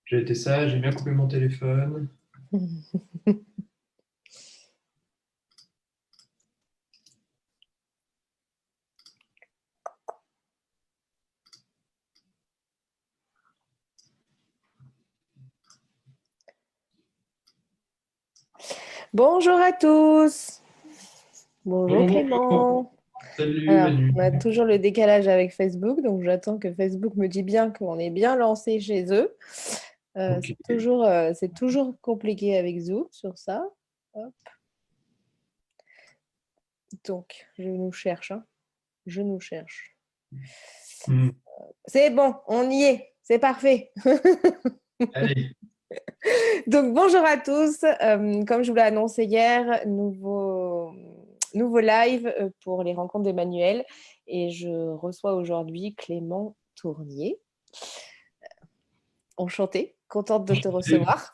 J'ai été sage, j'ai bien coupé mon téléphone. Bonjour à tous. Bonjour Bonjour, bonjour. Clément. Salut Alors, Manu. on a toujours le décalage avec Facebook, donc j'attends que Facebook me dise bien qu'on est bien lancé chez eux. Ok. C'est toujours compliqué avec Zoom sur ça. Hop. Donc, je nous cherche, hein. Je nous cherche. Hmm. C'est bon, on y est. C'est parfait. Allez. Donc, bonjour à tous. Comme je vous l'ai annoncé hier, nouveau live pour les rencontres d'Emmanuel. Et je reçois aujourd'hui Clément Tournier. Enchantée, contente de te Enchanté. recevoir.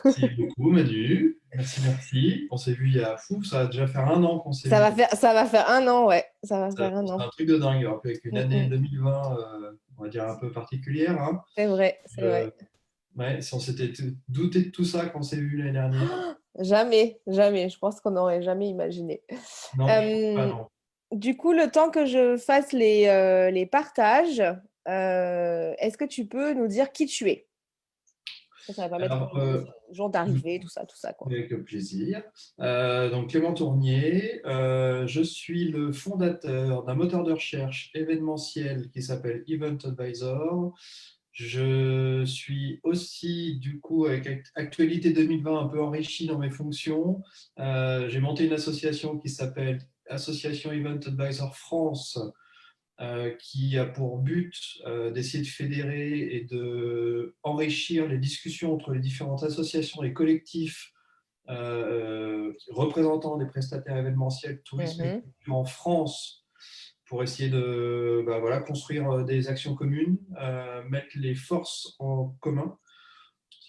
Merci beaucoup Manu. Merci, merci. On s'est vu il y a fou, ça va déjà faire un an qu'on s'est Ça vu. va faire un an, ouais. Ça va faire un C'est an. un truc de dingue. Alors qu'avec une Mm, année mm. 2020, on va dire un peu particulière, hein. C'est vrai, c'est Euh, vrai. ouais, si on s'était douté de tout ça quand on s'est vu l'année dernière. Jamais, jamais. Je pense qu'on n'aurait jamais imaginé. Non, je pense pas, Euh, non. du coup, le temps que je fasse les partages, est-ce que tu peux nous dire qui tu es? Ça va permettre Alors, aux gens d'arriver, tout ça, quoi. avec plaisir. Donc Clément Tournier, je suis le fondateur d'un moteur de recherche événementiel qui s'appelle Event Advisor. Je suis aussi, du coup, avec Actualité 2020, un peu enrichi dans mes fonctions. J'ai monté une association qui s'appelle Association Event Advisor France, qui a pour but d'essayer de fédérer et de enrichir les discussions entre les différentes associations et collectifs représentant des prestataires événementiels, tourisme et Mhm. culture en France, pour essayer de voilà, construire des actions communes, mettre les forces en commun.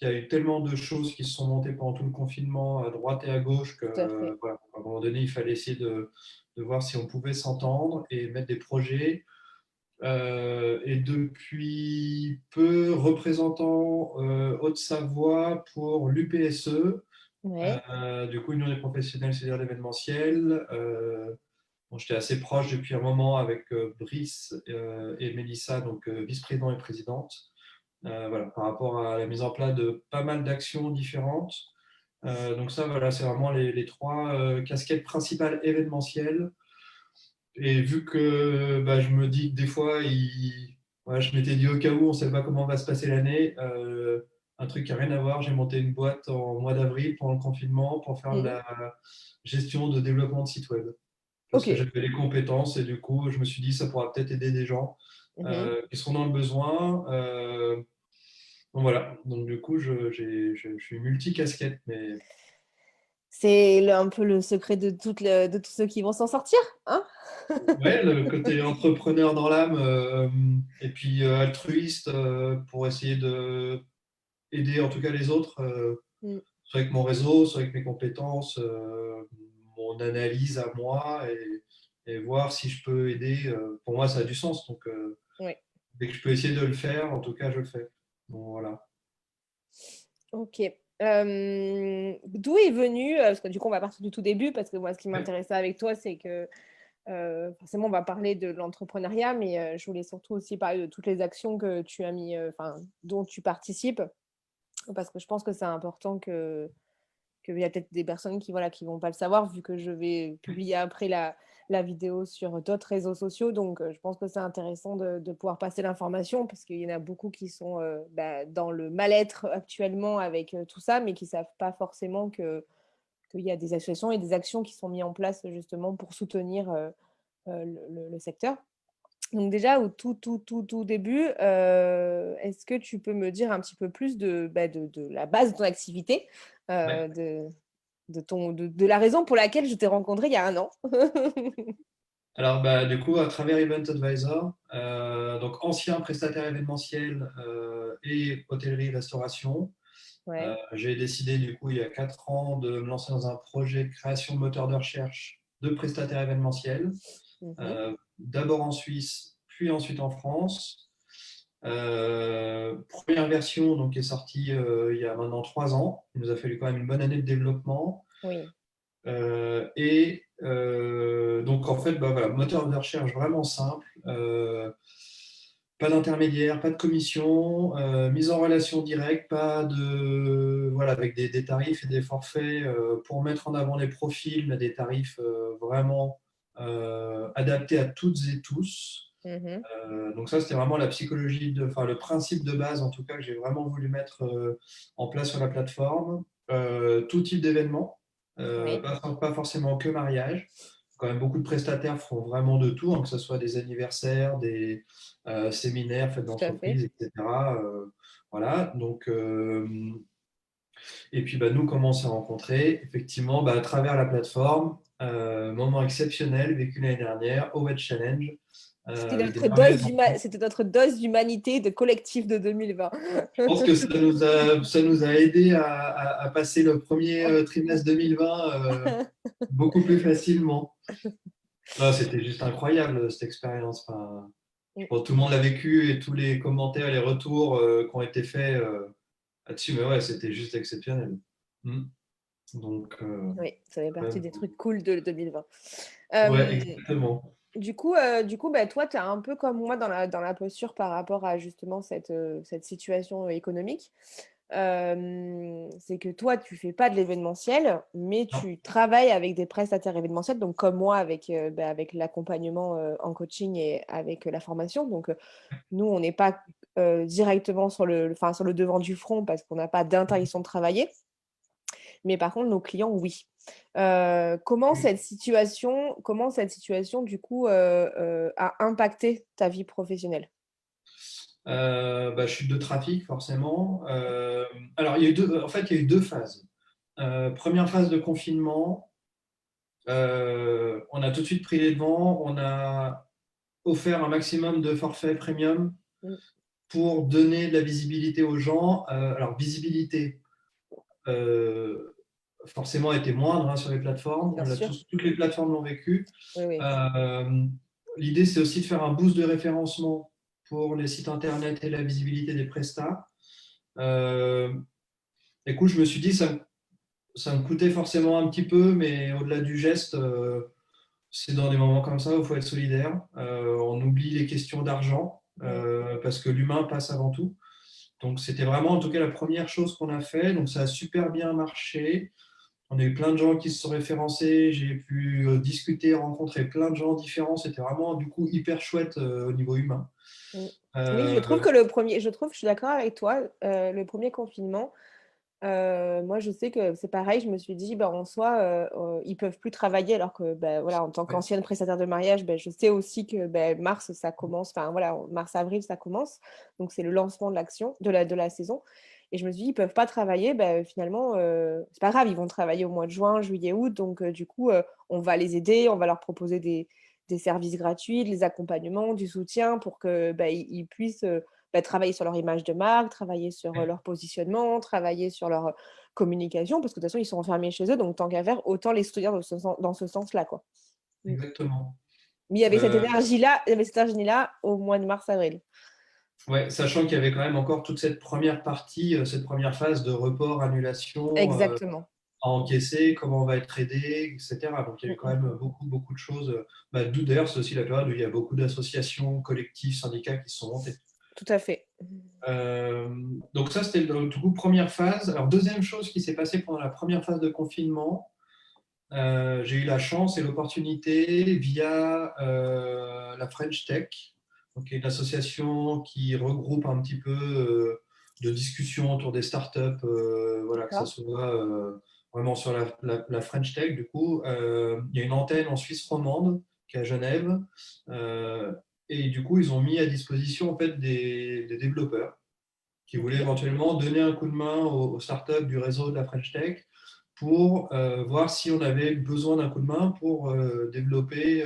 Il y a eu tellement de choses qui se sont montées pendant tout le confinement, à droite et à gauche, que Tout à fait. voilà, à un moment donné, il fallait essayer de voir si on pouvait s'entendre et mettre des projets. Et depuis peu, représentant Haute-Savoie pour l'UPSE, Ouais. du coup, Union des professionnels, c'est-à-dire l'événementiel. Bon, j'étais assez proche depuis un moment avec Brice et Mélissa, donc vice-président et présidente, voilà, par rapport à la mise en place de pas mal d'actions différentes. Donc ça, voilà, c'est vraiment les trois casquettes principales événementielles. Et vu que je me dis que des fois, voilà, je m'étais dit au cas où, on ne sait pas comment va se passer l'année, un truc qui n'a rien à voir, j'ai monté une boîte en mois d'avril pendant le confinement pour faire de Mhm. la gestion de développement de site web. Parce Ok. que j'avais les compétences et du coup, je me suis dit, ça pourra peut-être aider des gens Mhm. qui seront dans le besoin. Donc voilà, donc du coup, je suis multicasquette, mais C'est un peu le secret de tous ceux qui vont s'en sortir, hein? ouais, le côté entrepreneur dans l'âme et puis altruiste pour essayer de aider en tout cas les autres, Mm. soit avec mon réseau, soit avec mes compétences, mon analyse à moi et voir si je peux aider. Pour moi, ça a du sens. Donc, Oui. dès que je peux essayer de le faire, en tout cas, je le fais. Bon, voilà. Ok. D'où est venu, parce que du coup, on va partir du tout début, parce que moi, ce qui Ouais. m'intéressait avec toi, c'est que forcément, on va parler de l'entrepreneuriat, mais je voulais surtout aussi parler de toutes les actions que tu as mis, enfin, dont tu participes, parce que je pense que c'est important qu'il y a peut-être des personnes qui voilà qui vont pas le savoir vu que je vais publier après la vidéo sur d'autres réseaux sociaux. Donc, je pense que c'est intéressant de pouvoir passer l'information parce qu'il y en a beaucoup qui sont dans le mal-être actuellement avec tout ça, mais qui savent pas forcément qu'il y a des associations et des actions qui sont mises en place justement pour soutenir le secteur. Donc déjà, au tout début, est-ce que tu peux me dire un petit peu plus de la base de ton activité, Ouais. de la raison pour laquelle je t'ai rencontré il y a un an? Alors, du coup, à travers Event Advisor, donc ancien prestataire événementiel et hôtellerie-restauration, Ouais. j'ai décidé, du coup, il y a 4 ans, de me lancer dans un projet de création de moteur de recherche de prestataire événementiel. Mhm. D'abord en Suisse, puis ensuite en France. Première version donc, est sortie il y a maintenant 3 ans. Il nous a fallu quand même une bonne année de développement. Oui. Donc en fait, bah, voilà, moteur de recherche vraiment simple, pas d'intermédiaire, pas de commission, mise en relation directe, pas de voilà, avec des tarifs et des forfaits pour mettre en avant les profils, mais des tarifs vraiment adaptés à toutes et tous. Mhm. Donc ça, c'était vraiment la psychologie, enfin le principe de base en tout cas que j'ai vraiment voulu mettre en place sur la plateforme. Tout type d'événements, Oui, pas forcément que mariage. Quand même, beaucoup de prestataires font vraiment de tout, hein, que ce soit des anniversaires, des séminaires, fêtes tout à fait. d'entreprise, etc. Voilà, donc, et puis bah, nous, comment on s'est rencontrés? Effectivement, bah, à travers la plateforme, moment exceptionnel vécu l'année dernière au Web Challenge, avec des merveilleuses rencontres. C'était notre dose d'humanité de collectif de 2020. Je pense que ça nous a aidé à passer le premier trimestre 2020 beaucoup plus facilement. Non, c'était juste incroyable cette expérience. Enfin, je pense que tout le monde l'a vécu et tous les commentaires, les retours qui ont été faits là-dessus, mais ouais, c'était juste exceptionnel. Mm. Donc, Oui, ça fait ouais, partie des trucs cool de 2020. ouais, Euh, exactement. du coup bah, toi, tu es un peu comme moi dans la posture par rapport à justement cette situation économique. C'est que toi, tu fais pas de l'événementiel, mais Non. tu travailles avec des prestataires événementiels, donc comme moi avec l'accompagnement en coaching et avec la formation. Donc nous, on n'est pas directement enfin, sur le devant du front parce qu'on n'a pas d'interdiction de travailler, mais par contre, nos clients, oui. Comment cette situation du coup a impacté ta vie professionnelle? Bah, chute de trafic, forcément. Alors, en fait, il y a eu deux phases. Première phase de confinement, on a tout de suite pris les devants, on a offert un maximum de forfaits premium Mm, pour donner de la visibilité aux gens. Alors, visibilité, forcément, était moindre hein, sur les plateformes. bien sûr, Toutes les plateformes l'ont vécu. oui, oui. Euh, L'idée, c'est aussi de faire un boost de référencement pour les sites internet et la visibilité des prestats. Euh, Écoute, je me suis dit, ça me coûtait forcément un petit peu, mais au-delà du geste, c'est dans des moments comme ça où il faut être solidaire. On oublie les questions d'argent Mm. parce que l'humain passe avant tout. Donc, c'était vraiment, en tout cas, la première chose qu'on a fait. Donc, ça a super bien marché. On a eu plein de gens qui se sont référencés. J'ai pu discuter, rencontrer plein de gens différents. C'était vraiment, du coup, hyper chouette au niveau humain. Mm. Oui, je trouve Euh, que je suis d'accord avec toi, le premier confinement, moi je sais que c'est pareil, je me suis dit, bah, en soi, ils peuvent plus travailler alors que, bah, voilà, en tant ouais, qu'ancienne prestataire de mariage, bah, je sais aussi que bah, mars, ça commence, enfin voilà, mars-avril, ça commence, donc c'est le lancement de l'action, de la saison. Et je me suis dit, ils peuvent pas travailler, bah, finalement, c'est pas grave, ils vont travailler au mois de juin, juillet, août, donc du coup, on va les aider, on va leur proposer des services gratuits, des accompagnements, du soutien pour que bah, ils puissent bah, travailler sur leur image de marque, travailler sur leur positionnement, travailler sur leur communication, parce que de toute façon, ils sont enfermés chez eux, donc tant qu'à faire, autant les soutenir dans ce sens-là, quoi. Mm. exactement. Mais il y avait cette Euh, énergie-là, au mois de mars-avril. Ouais, sachant qu'il y avait quand même encore toute cette première partie, cette première phase de report, annulation Exactement. à encaisser, comment on va être aidé, etc. Donc il y a Mm, eu quand mm, même mm. beaucoup, beaucoup de choses. Bah, d'où d'ailleurs, c'est aussi la période où il y a beaucoup d'associations, collectifs, syndicats qui se sont montés. Tout à fait. Euh, donc ça, c'était du coup première phase. Alors deuxième chose qui s'est passée pendant la première phase de confinement, j'ai eu la chance et l'opportunité via la French Tech, donc qui est une association qui regroupe un petit peu de discussions autour des startups, voilà, que ce D'accord. soit vraiment sur la French Tech. Du coup, il y a une antenne en Suisse romande qui est à Genève, euh, et du coup, ils ont mis à disposition en fait des développeurs qui Ok. voulaient éventuellement donner un coup de main aux startups du réseau de la French Tech pour voir si on avait besoin d'un coup de main pour développer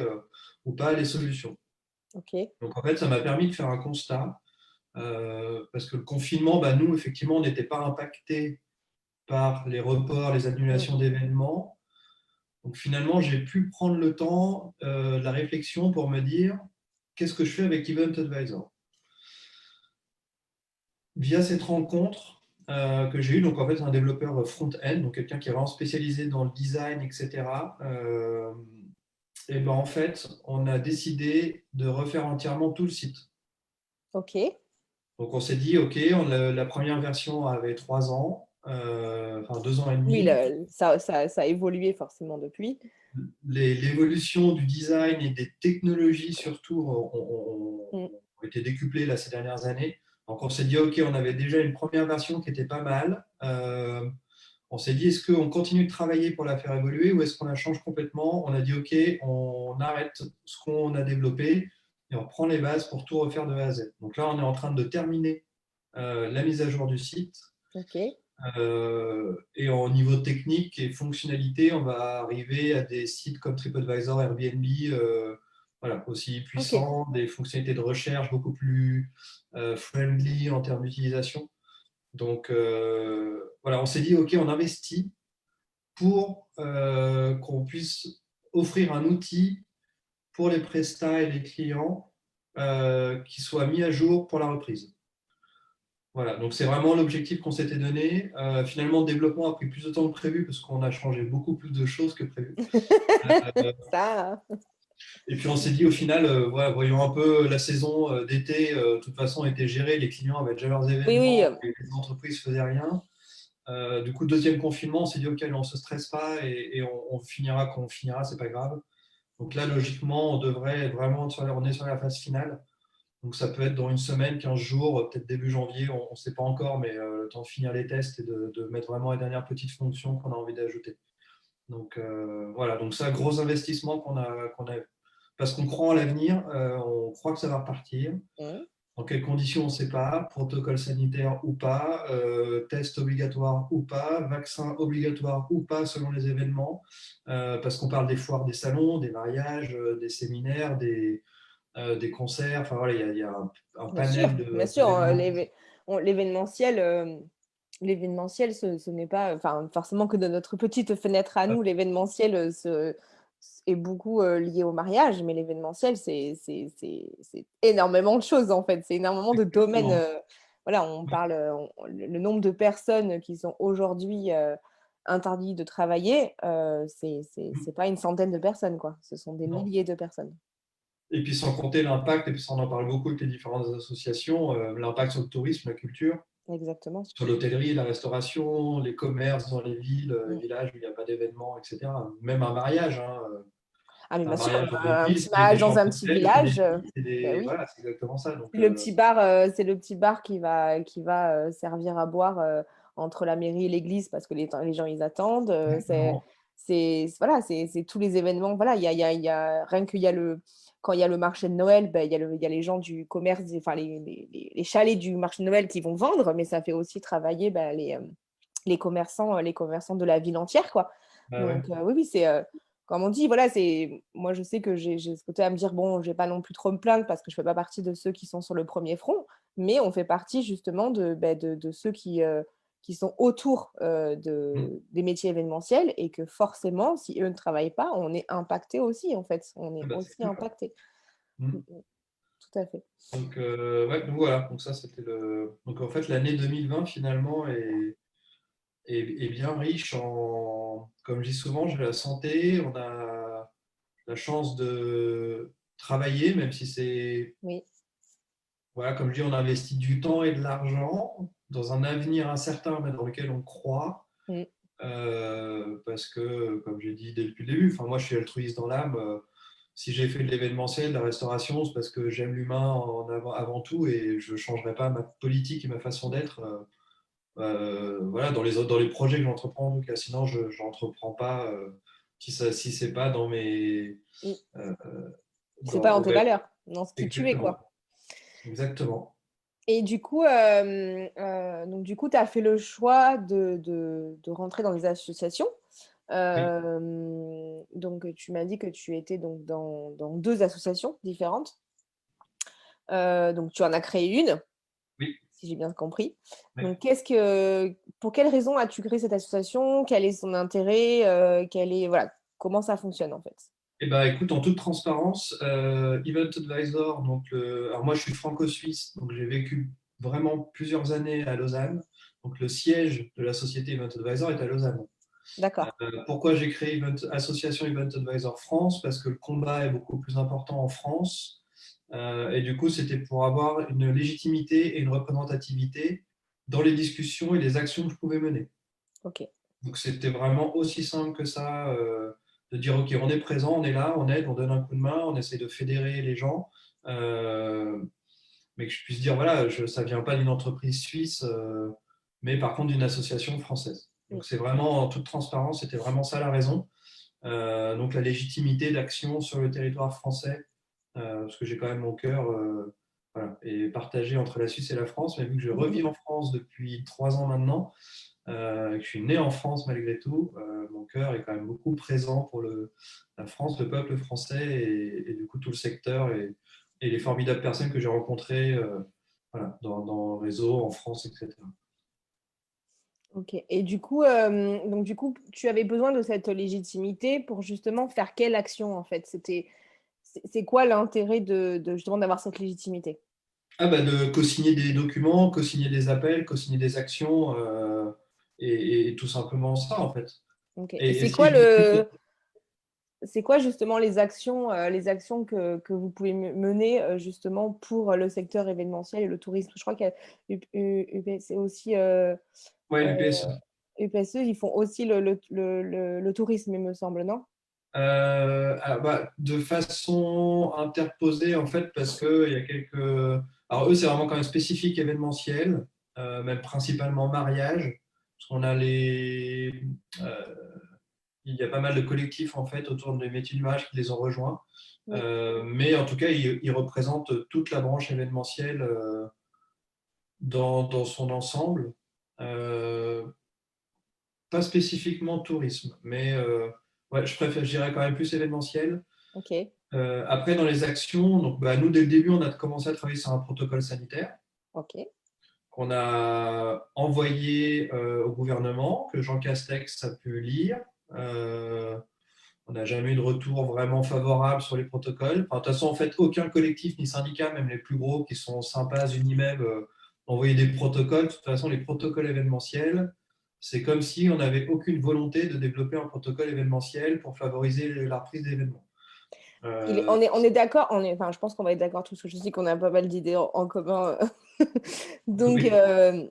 ou pas les solutions. Ok. Donc en fait, ça m'a permis de faire un constat parce que le confinement, bah, nous, effectivement, on n'était pas impacté par les reports, les Mm. annulations d'événements. Donc finalement, j'ai pu prendre le temps de la réflexion pour me dire qu'est-ce que je fais avec Event Advisor. via cette rencontre que j'ai eue, donc en fait, un développeur front-end, donc quelqu'un qui est vraiment spécialisé dans le design, etc. Et ben en fait, on a décidé de refaire entièrement tout le site. Ok. Donc on s'est dit, OK, la première version avait 3 ans, enfin 2 ans et Oui, demi. ça a évolué forcément depuis. L'évolution du design et des technologies surtout Mm. ont été décuplées là, ces dernières années. Donc on s'est dit, OK, on avait déjà une première version qui était pas mal. On s'est dit, est-ce qu'on continue de travailler pour la faire évoluer ou est-ce qu'on la change complètement? On a dit, OK, on arrête ce qu'on a développé et on prend les bases pour tout refaire de A à Z. Donc là, on est en train de terminer la mise à jour du site. Ok. Et au niveau technique et fonctionnalité, on va arriver à des sites comme TripAdvisor, Airbnb, voilà, aussi Ok. puissants, des fonctionnalités de recherche beaucoup plus friendly en termes d'utilisation. Donc voilà, on s'est dit, OK, on investit pour qu'on puisse offrir un outil pour les prestats et les clients qui soit mis à jour pour la reprise. Voilà, donc c'est vraiment l'objectif qu'on s'était donné. Finalement, le développement a pris plus de temps que prévu parce qu'on a changé beaucoup plus de choses que prévu. Euh, Ça. et puis on s'est dit au final, voilà, voyons un peu la saison d'été, de toute façon, était gérée, les clients avaient déjà leurs Oui, oui. événements et les entreprises faisaient rien. Du coup, deuxième confinement, on s'est dit, OK, on ne se stresse pas et on finira quand on finira, c'est pas grave. Donc là, logiquement, on devrait vraiment, on est sur la phase finale. Donc ça peut être dans une semaine, 15 jours, peut-être début janvier, on ne sait pas encore, mais le temps de finir les tests et de mettre vraiment les dernières petites fonctions qu'on a envie d'ajouter. Donc voilà, donc ça, gros investissement qu'on a parce qu'on croit en l'avenir, on croit que ça va repartir. Mm. Dans quelles conditions, on ne sait pas, protocole sanitaire ou pas, test obligatoire ou pas, vaccin obligatoire ou pas selon les événements, parce qu'on parle des foires, des salons, des mariages, des séminaires, des concerts, enfin voilà, il y a un Bien sûr, panel bien sûr. d'événements. L'événementiel, ce n'est pas, enfin, forcément que de notre petite fenêtre à nous, l'événementiel est beaucoup lié au mariage, mais l'événementiel, c'est énormément de choses en fait, c'est énormément de domaines. Exactement. Voilà, on parle, le nombre de personnes qui sont aujourd'hui interdites de travailler, c'est pas une centaine de personnes, quoi. Ce sont des Non. milliers de personnes. Et puis sans compter l'impact, et puis ça on en parle beaucoup avec les différentes associations, l'impact sur le tourisme, la culture, Exactement. sur l'hôtellerie, la restauration, les commerces dans les villes, les Mm. villages où il n'y a pas d'événements, etc. Même un mariage, hein, Ah, mais un bien sûr, mariage dans une un ville, petit c'est des mariage dans chambres un petit d'hôtel, c'est des village, lits, bah oui. voilà, c'est exactement ça. Donc, C'est le petit bar qui va servir à boire entre la mairie et l'église parce que les gens ils attendent. exactement. Voilà, c'est tous les événements. Voilà, rien qu'il y a quand il y a le marché de Noël, ben, il y a les gens du commerce, enfin les chalets du marché de Noël qui vont vendre, mais ça fait aussi travailler ben, les commerçants de la ville entière, quoi. Bah ouais. Donc, oui, oui, comme on dit, voilà, moi, je sais que j'ai ce côté à me dire, bon, je vais pas non plus trop me plaindre parce que je fais pas partie de ceux qui sont sur le premier front, mais on fait partie justement de ceux qui sont autour Mm. des métiers événementiels et que forcément, si eux ne travaillent pas, on est impacté aussi, en fait. On Ah est bah, c'est aussi clair. impacté. Mm, Mm. mm, tout à fait. Donc, ouais, donc voilà, donc ça c'était le. Donc en fait, l'année 2020 finalement est bien riche en. Comme je dis souvent, j'ai la santé, on a la chance de travailler, même si c'est. Oui. Voilà, comme je dis, on investit du temps et de l'argent dans un avenir incertain, mais dans lequel on croit. Mm, Parce que, comme j'ai dit depuis le début, enfin, moi je suis altruiste dans l'âme. Si j'ai fait de l'événementiel, de la restauration, c'est parce que j'aime l'humain avant tout et je ne changerai pas ma politique et ma façon d'être voilà, dans les projets que j'entreprends. En tout cas, sinon, je n'entreprends pas si ce n'est pas dans mes. mm. euh, C'est pas dans tes ouais, valeurs, dans ce qui tu es, exactement. quoi. Exactement. Et du coup, tu as fait le choix de rentrer dans les associations. Oui, Donc, tu m'as dit que tu étais donc dans deux associations différentes. Donc, tu en as créé une, oui. si j'ai bien compris. Oui. Donc, pour quelle raison as-tu créé cette association? Quel est son intérêt? Voilà, comment ça fonctionne en fait? Eh ben, écoute, en toute transparence, Event Advisor, donc alors moi je suis franco-suisse, donc j'ai vécu vraiment plusieurs années à Lausanne. Donc, le siège de la société Event Advisor est à Lausanne. D'accord. Pourquoi j'ai créé Association Event Advisor France? Parce que le combat est beaucoup plus important en France. Et du coup, c'était pour avoir une légitimité et une représentativité dans les discussions et les actions que je pouvais mener. Ok. Donc, c'était vraiment aussi simple que ça, de dire, OK, on est présent, on est là, on aide, on donne un coup de main, on essaie de fédérer les gens. Mais que je puisse dire, voilà, ça ne vient pas d'une entreprise suisse, mais par contre d'une association française. Mm. Donc, c'est vraiment, en toute transparence, c'était vraiment ça la raison. Donc, la légitimité d'action sur le territoire français, parce que j'ai quand même mon cœur voilà, est partagé entre la Suisse et la France, mais vu que je revis en France depuis 3 ans maintenant, que je suis né en France malgré tout, mon cœur est quand même beaucoup présent pour la France, le peuple français et du coup tout le secteur et les formidables personnes que j'ai rencontrées voilà, dans le réseau, en France, etc. Ok. Et donc du coup, tu avais besoin de cette légitimité pour justement faire quelle action en fait? C'est quoi l'intérêt de justement d'avoir cette légitimité? Ah bah de co-signer des documents, co-signer des appels, co-signer des actions et tout simplement ça en fait. Ok. Et Et si je discute c'est quoi justement les actions que vous pouvez mener justement pour le secteur événementiel et le tourisme? Je crois qu'il y a UPC aussi, ouais, euh, l'UPSE. UPSE, ils font aussi le tourisme, il me semble, non? Alors, bah, de façon interposée, en fait, parce qu'il y a quelques. Alors, eux, c'est vraiment quand même spécifique événementiel, même principalement mariage, parce qu'on a les. Il y a pas mal de collectifs, en fait, autour des métiers du mariage qui les ont rejoints. Oui. Mais en tout cas, ils représentent toute la branche événementielle dans son ensemble. Euh, Pas spécifiquement tourisme, mais ouais, je dirais quand même plus événementiel. Ok. Après, dans les actions, donc, bah, nous, dès le début, on a commencé à travailler sur un protocole sanitaire Ok. qu'on a envoyé au gouvernement, que Jean Castex a pu lire. On n'a jamais eu de retour vraiment favorable sur les protocoles. Enfin, de toute façon, en fait, aucun collectif ni syndicat, même les plus gros qui sont sympas, Unimeb, ont envoyé des protocoles. De toute façon, les protocoles événementiels, c'est comme si on n'avait aucune volonté de développer un protocole événementiel pour favoriser la reprise d'événements. On est d'accord, enfin, je pense qu'on va être d'accord tous, parce que je sais qu'on a pas mal d'idées en commun. Donc, Oui. euh,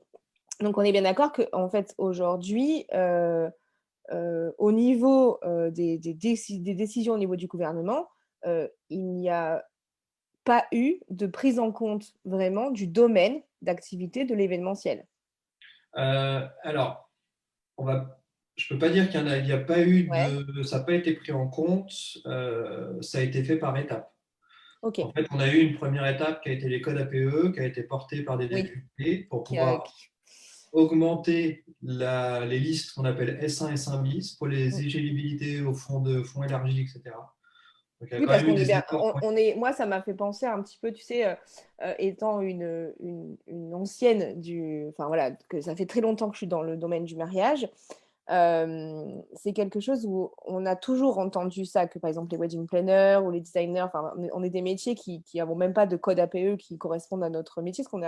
donc, on est bien d'accord qu'en fait, aujourd'hui, au niveau des décisions au niveau du gouvernement, il n'y a pas eu de prise en compte vraiment du domaine d'activité de l'événementiel. Alors, je ne peux pas dire il n'y a pas eu Ouais, ça n'a pas été pris en compte. Ça a été fait par étapes. ok, En fait, on a eu une première étape qui a été les codes APE, qui a été portée par des oui. députés pour Qui a- pouvoir augmenter les listes qu'on appelle S1 et S1 bis pour les éligibilités au fonds élargis, etc. Donc, il y a Oui, quand parce même eu qu'on est des bien. efforts. Moi, ça m'a fait penser un petit peu, tu sais, étant une ancienne enfin voilà, que ça fait très longtemps que je suis dans le domaine du mariage. C'est quelque chose où on a toujours entendu ça, que par exemple les wedding planners ou les designers, enfin, on est des métiers qui n'avons même pas de code APE qui correspondent à notre métier, parce qu'on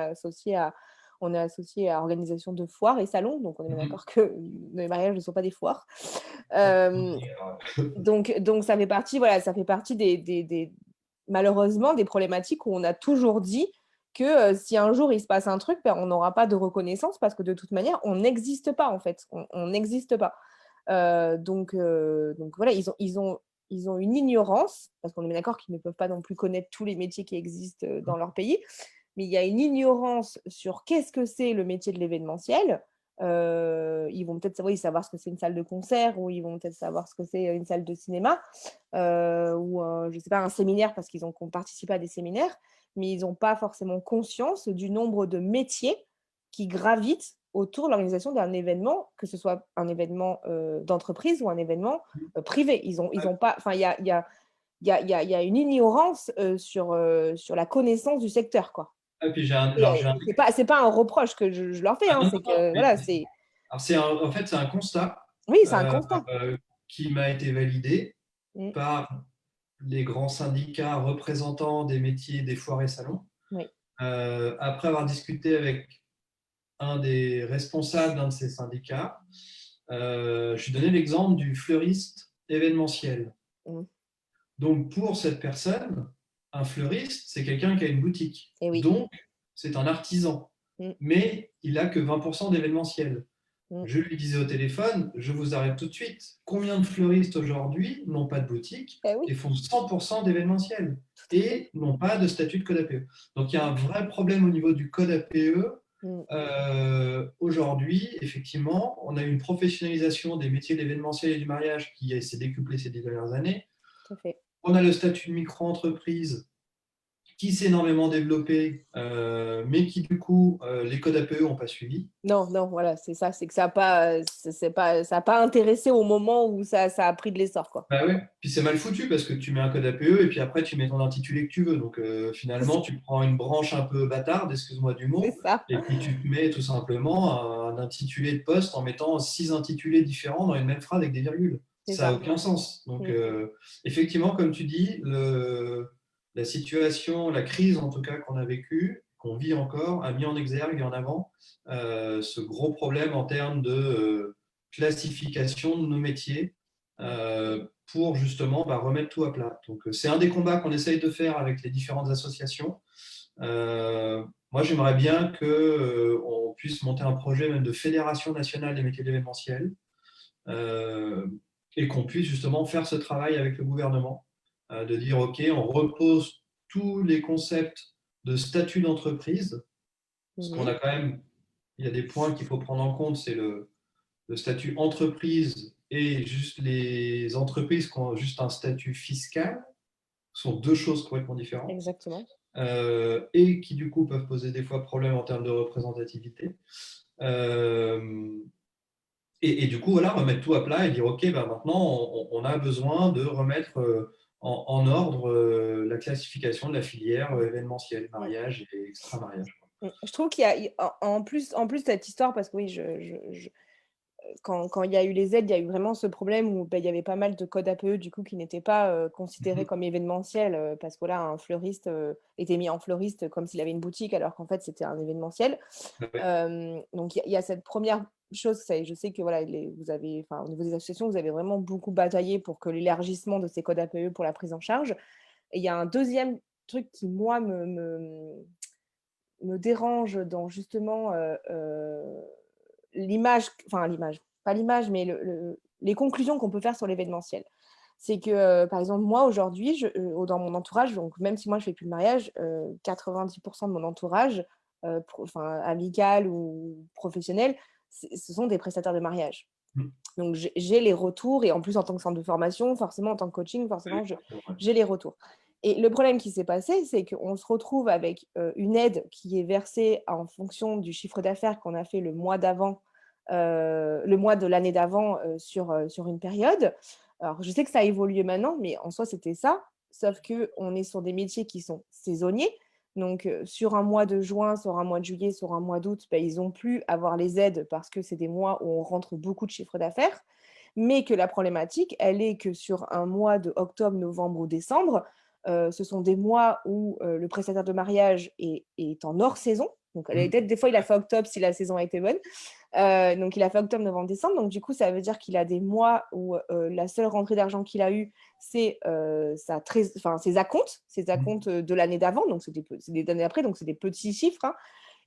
on est associé à organisation de foires et salons, donc on est bien Mhm. d'accord que les mariages ne sont pas des foires. Euh, donc ça fait partie, voilà, ça fait partie malheureusement des problématiques où on a toujours dit que si un jour il se passe un truc, ben, on n'aura pas de reconnaissance parce que de toute manière, on n'existe pas en fait. On n'existe pas. Donc voilà, ils ont une ignorance, parce qu'on est bien d'accord qu'ils ne peuvent pas non plus connaître tous les métiers qui existent dans leur pays, mais il y a une ignorance sur qu'est-ce que c'est le métier de l'événementiel. Ils vont peut-être savoir ce que c'est une salle de concert, ou ils vont peut-être savoir ce que c'est une salle de cinéma, ou je sais pas, un séminaire, parce qu'ils ont participé à des séminaires, mais ils n'ont pas forcément conscience du nombre de métiers qui gravitent autour de l'organisation d'un événement, que ce soit un événement d'entreprise ou un événement privé. Ils ont pas, enfin, il y a une ignorance sur la connaissance du secteur, quoi. Ah, puis Et alors, c'est pas un reproche que je leur fais, ah, hein, non, c'est non, non, que voilà, c'est alors en fait, c'est un constat oui, c'est un euh, constat. qui m'a été validé Mm, par les grands syndicats représentants des métiers des foires et salons. oui. Après avoir discuté avec un des responsables d'un de ces syndicats, je lui donnais l'exemple du fleuriste événementiel. Mm. Donc, pour cette personne, un fleuriste, c'est quelqu'un qui a une boutique. Et oui. Donc, c'est un artisan. Mm. Mais il n'a que 20% d'événementiel. Mm. Je lui disais au téléphone, je vous arrête tout de suite. Combien de fleuristes aujourd'hui n'ont pas de boutique Eh oui, et font 100% d'événementiel tout à fait. et n'ont pas de statut de code APE? Donc, il y a un vrai problème au niveau du code APE. Mm. Aujourd'hui, effectivement, on a une professionnalisation des métiers de l'événementiel et du mariage qui s'est décuplée ces 10 dernières années. Tout à fait. On a le statut de micro-entreprise qui s'est énormément développé, mais qui, du coup, les codes APE n'ont pas suivi. Non, non, voilà, c'est ça. C'est que ça n'a pas, c'est pas, ça a pas intéressé au moment où ça a pris de l'essor, quoi. Bah ouais. Puis c'est mal foutu parce que tu mets un code APE et puis après tu mets ton intitulé que tu veux. Donc finalement, tu prends une branche un peu bâtarde, excuse-moi du C'est mot, ça. et puis tu te mets tout simplement un intitulé de poste en mettant 6 intitulés différents dans une même phrase avec des virgules. C'est Ça n'a ça. aucun sens. Donc Mm. effectivement, comme tu dis, la situation, la crise en tout cas qu'on a vécue, qu'on vit encore, a mis en exergue et en avant ce gros problème en termes de classification de nos métiers. Pour justement remettre tout à plat. Donc, c'est un des combats qu'on essaye de faire avec les différentes associations. Moi, j'aimerais bien qu'on puisse monter un projet même de fédération nationale des métiers de l'événementiel et qu'on puisse justement faire ce travail avec le gouvernement, de dire, OK, on repose tous les concepts de statut d'entreprise, parce qu'on Mhm. a quand même, il y a des points qu'il faut prendre en compte, c'est le statut entreprise et juste les entreprises qui ont juste un statut fiscal sont deux choses complètement différentes Exactement. et qui du coup peuvent poser des fois problème en termes de représentativité. Euh, et du coup, voilà, remettre tout à plat et dire, OK, maintenant, on a besoin de remettre en ordre la classification de la filière événementielle, Mm. mariage et extra-mariage. Je trouve qu'il y a, en plus de cette histoire, parce que oui, quand il y a eu les aides, il y a eu vraiment ce problème où il y avait pas mal de codes APE du coup qui n'étaient pas considérés comme événementiels parce que là, un fleuriste était mis en fleuriste comme s'il avait une boutique alors qu'en fait, c'était un événementiel. Ouais. Donc, il y a cette première chose, je sais que voilà, vous avez, enfin, au niveau des associations, vous avez vraiment beaucoup bataillé pour que l'élargissement de ces codes APE pour la prise en charge. Et il y a un deuxième truc qui, moi, me dérange dans justement l'image, pas l'image, mais les conclusions qu'on peut faire sur l'événementiel. C'est que, par exemple, moi, aujourd'hui, dans mon entourage, donc même si moi, je ne fais plus le mariage, 90% de mon entourage, amical ou professionnel, ce sont des prestataires de mariage. Mm. Donc, j'ai les retours et en plus, en tant que centre de formation, forcément, en tant que coaching, forcément, j'ai les retours. Et le problème qui s'est passé, c'est qu'on se retrouve avec une aide qui est versée en fonction du chiffre d'affaires qu'on a fait le mois d'avant, le mois de l'année d'avant sur une période. Alors, je sais que ça a évolué maintenant, mais en soi, c'était ça. Sauf qu'on est sur des métiers qui sont saisonniers. Donc, sur un mois de juin, sur un mois de juillet, sur un mois d'août, ils n'ont plus à avoir les aides parce que c'est des mois où on rentre beaucoup de chiffre d'affaires. Mais que la problématique, elle est que sur un mois de octobre, novembre ou décembre, ce sont des mois où le prestataire de mariage est en hors saison. Donc, peut-être des fois, il a fait octobre si la saison a été bonne. Donc, il a fait octobre, novembre, décembre. Donc, du coup, ça veut dire qu'il a des mois où la seule rentrée d'argent qu'il a eue, c'est ses acomptes de l'année d'avant. Donc, c'est des années après. Donc, c'est des petits chiffres. Hein.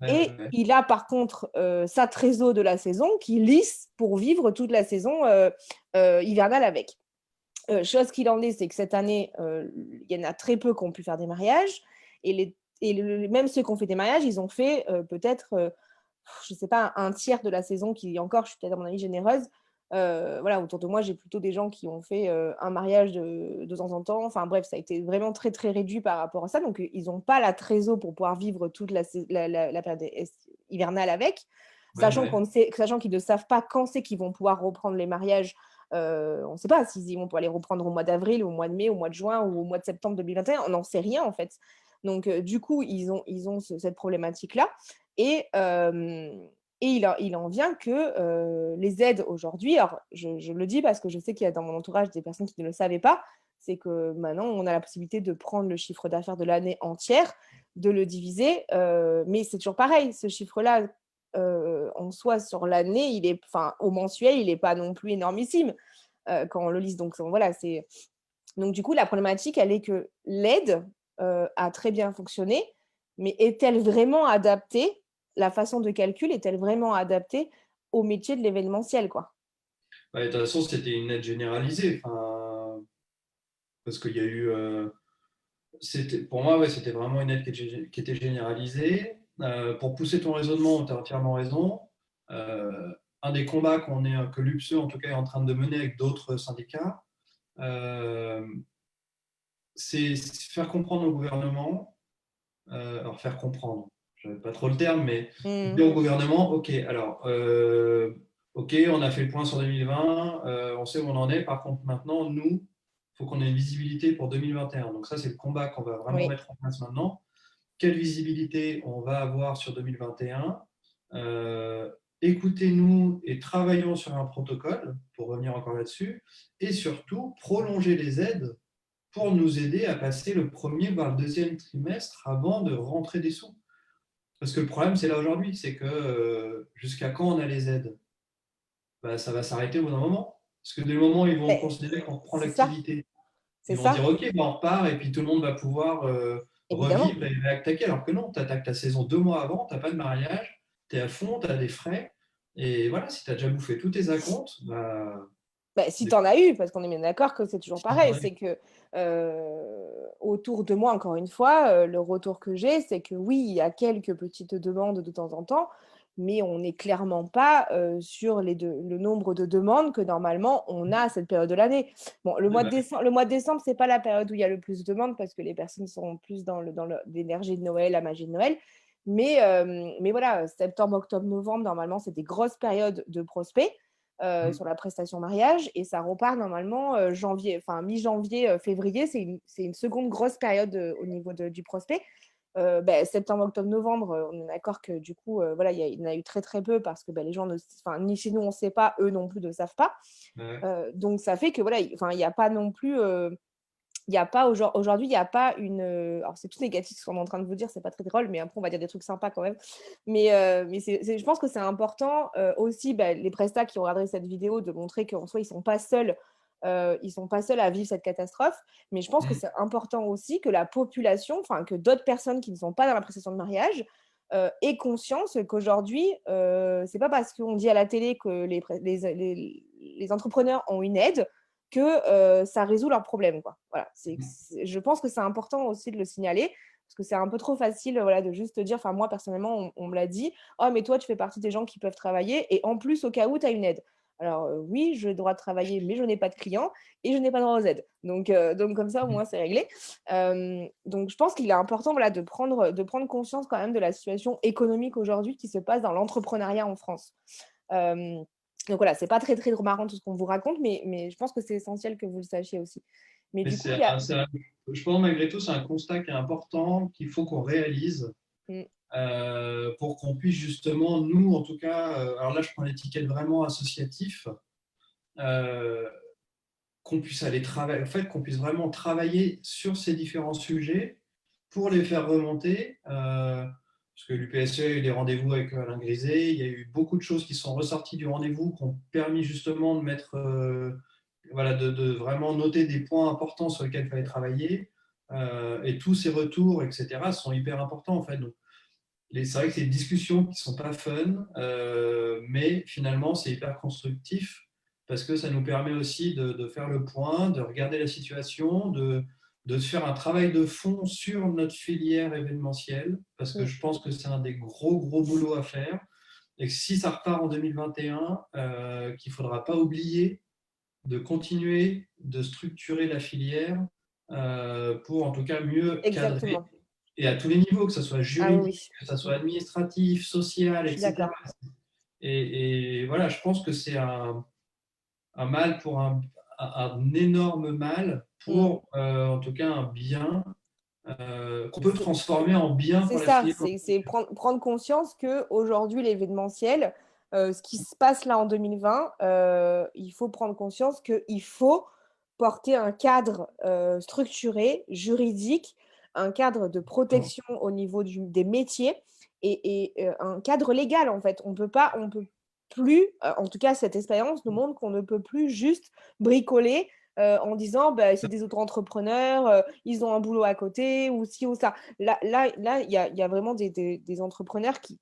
Et Ouais. il a par contre sa trésor de la saison qui lisse pour vivre toute la saison hivernale avec. Chose qu'il en est, c'est que cette année, il y en a très peu qui ont pu faire des mariages. Même ceux qui ont fait des mariages, ils ont fait peut-être, je ne sais pas, un tiers de la saison qui, encore, je suis peut-être à mon avis généreuse. Voilà, autour de moi, j'ai plutôt des gens qui ont fait un mariage de temps en temps. Enfin bref, ça a été vraiment très, très réduit par rapport à ça. Donc, ils n'ont pas la trésor pour pouvoir vivre toute la période hivernale avec, sachant qu'ils ne savent pas quand c'est qu'ils vont pouvoir reprendre les mariages. On ne sait pas s'ils vont pouvoir les reprendre au mois d'avril, au mois de mai, au mois de juin ou au mois de septembre 2021. On n'en sait rien, en fait. Donc, du coup, ils ont cette problématique-là. Et il en vient que les aides aujourd'hui, alors je le dis parce que je sais qu'il y a dans mon entourage des personnes qui ne le savaient pas, c'est que maintenant, on a la possibilité de prendre le chiffre d'affaires de l'année entière de le diviser. Mais c'est toujours pareil, ce chiffre-là, en soi, sur l'année, au mensuel, il n'est pas non plus énormissime quand on le lise. Donc voilà, donc du coup, la problématique, elle est que l'aide a très bien fonctionné, mais est-elle vraiment adaptée, la façon de calcul est-elle vraiment adaptée au métier de l'événementiel, quoi? De toute façon, c'était une aide généralisée. Parce qu'il y a eu. Pour moi, ouais, c'était vraiment une aide qui était généralisée. Pour pousser ton raisonnement, tu as entièrement raison. Un des combats que l'UPSE, en tout cas, est en train de mener avec d'autres syndicats, euh, c'est faire comprendre au gouvernement, alors faire comprendre, je n'avais pas trop le terme, mais Mmh. dire au gouvernement, OK, alors, OK, on a fait le point sur 2020, on sait où on en est. Par contre, maintenant, nous, il faut qu'on ait une visibilité pour 2021. Donc ça, c'est le combat qu'on va vraiment Oui. mettre en place maintenant. Quelle visibilité on va avoir sur 2021? Écoutez-nous et travaillons sur un protocole, pour revenir encore là-dessus, et surtout prolonger les aides pour nous aider à passer le premier, voire le deuxième trimestre avant de rentrer des sous. Parce que le problème, c'est là aujourd'hui, c'est que jusqu'à quand on a les aides? Ça va s'arrêter au bout d'un moment. Parce que dès le moment où ils vont Mais considérer qu'on reprend c'est ça, l'activité, c'est ils vont dire ça, OK, on repart et puis tout le monde va pouvoir évidemment. revivre et réattaquer. Alors que non, tu attaques ta saison 2 mois avant, tu n'as pas de mariage, tu es à fond, tu as des frais. Et voilà, si tu as déjà bouffé tous tes acomptes, Bah, si tu en as eu, parce qu'on est bien d'accord que c'est toujours si t'en pareil, as eu. c'est que autour de moi, encore une fois, le retour que j'ai, c'est que oui, il y a quelques petites demandes de temps en temps, mais on n'est clairement pas sur le nombre de demandes que normalement on a à cette période de l'année. Bon, Ah bah, le mois de décembre, c'est pas la période où il y a le plus de demandes parce que les personnes sont plus dans l'énergie de Noël, la magie de Noël. Mais voilà, septembre, octobre, novembre, normalement, c'est des grosses périodes de prospects sur la prestation mariage et ça repart normalement janvier, enfin mi-janvier, février, c'est une seconde grosse période au niveau du prospect. Septembre, octobre, novembre, on est d'accord que du coup, voilà, il y en a eu très très peu parce que les gens, ni chez nous on ne sait pas, eux non plus ne savent pas. ouais. Donc ça fait que voilà, il n'y a pas non plus il n'y a pas aujourd'hui, il n'y a pas une. Alors, c'est tout négatif ce qu'on est en train de vous dire, c'est pas très drôle, mais après, on va dire des trucs sympas quand même. Mais je pense que c'est important aussi, les prestats qui ont regardé cette vidéo, de montrer qu'en soi, ils sont pas seuls. Ils sont pas seuls à vivre cette catastrophe, mais je pense que Mm. c'est important aussi que la population, enfin que d'autres personnes qui ne sont pas dans la prestation de mariage aient conscience qu'aujourd'hui, c'est pas parce qu'on dit à la télé que les entrepreneurs ont une aide que ça résout leurs problèmes, quoi. Voilà, je pense que c'est important aussi de le signaler parce que c'est un peu trop facile, voilà, de juste dire, enfin moi personnellement, on me l'a dit: «Oh mais toi tu fais partie des gens qui peuvent travailler et en plus au cas où tu as une aide». Alors oui, j'ai le droit de travailler, mais je n'ai pas de clients et je n'ai pas droit aux aides. Donc comme ça au moins c'est réglé. Donc je pense qu'il est important, voilà, de prendre conscience quand même de la situation économique aujourd'hui qui se passe dans l'entrepreneuriat en France. Hem donc voilà, c'est pas très, très marrant tout ce qu'on vous raconte, mais je pense que c'est essentiel que vous le sachiez aussi. Mais Mais du coup, il y a je pense malgré tout, c'est un constat qui est important, qu'il faut qu'on réalise mmh, pour qu'on puisse justement, nous en tout cas, alors là je prends l'étiquette vraiment associatif, euh, qu'on puisse aller travailler, en fait, qu'on puisse vraiment travailler sur ces différents sujets pour les faire remonter. Parce que l'UPSE a eu des rendez-vous avec Alain Griset, il y a eu beaucoup de choses qui sont ressorties du rendez-vous, qui ont permis justement de mettre, voilà, de vraiment noter des points importants sur lesquels il fallait travailler. Et tous ces retours, etc., sont hyper importants en fait. Donc, c'est vrai que c'est des discussions qui ne sont pas fun, mais finalement, c'est hyper constructif parce que ça nous permet aussi de faire le point, de regarder la situation, de se faire un travail de fond sur notre filière événementielle, parce que mmh, je pense que c'est un des gros, gros boulots à faire. Et que si ça repart en 2021, qu'il ne faudra pas oublier de continuer de structurer la filière pour en tout cas mieux cadrer exactement. et à tous les niveaux, que ce soit Ah oui, juridique, oui. que ce Mmh, soit administratif, social, je suis etc. d'accord. Et voilà, je pense que c'est un mal pour un énorme mal Mmh. pour en tout cas un bien qu'on peut C'est transformer en bien c'est pour la ça, filière. c'est prendre conscience qu'aujourd'hui, l'événementiel, ce qui se passe là en 2020, il faut prendre conscience qu'il faut porter un cadre structuré, juridique, un cadre de protection au niveau des métiers et un cadre légal, en fait. On peut plus, en tout cas, cette expérience nous montre qu'on ne peut plus juste bricoler en disant bah, c'est des auto-entrepreneurs, ils ont un boulot à côté ou ci ou ça. Là, il y a vraiment des entrepreneurs qui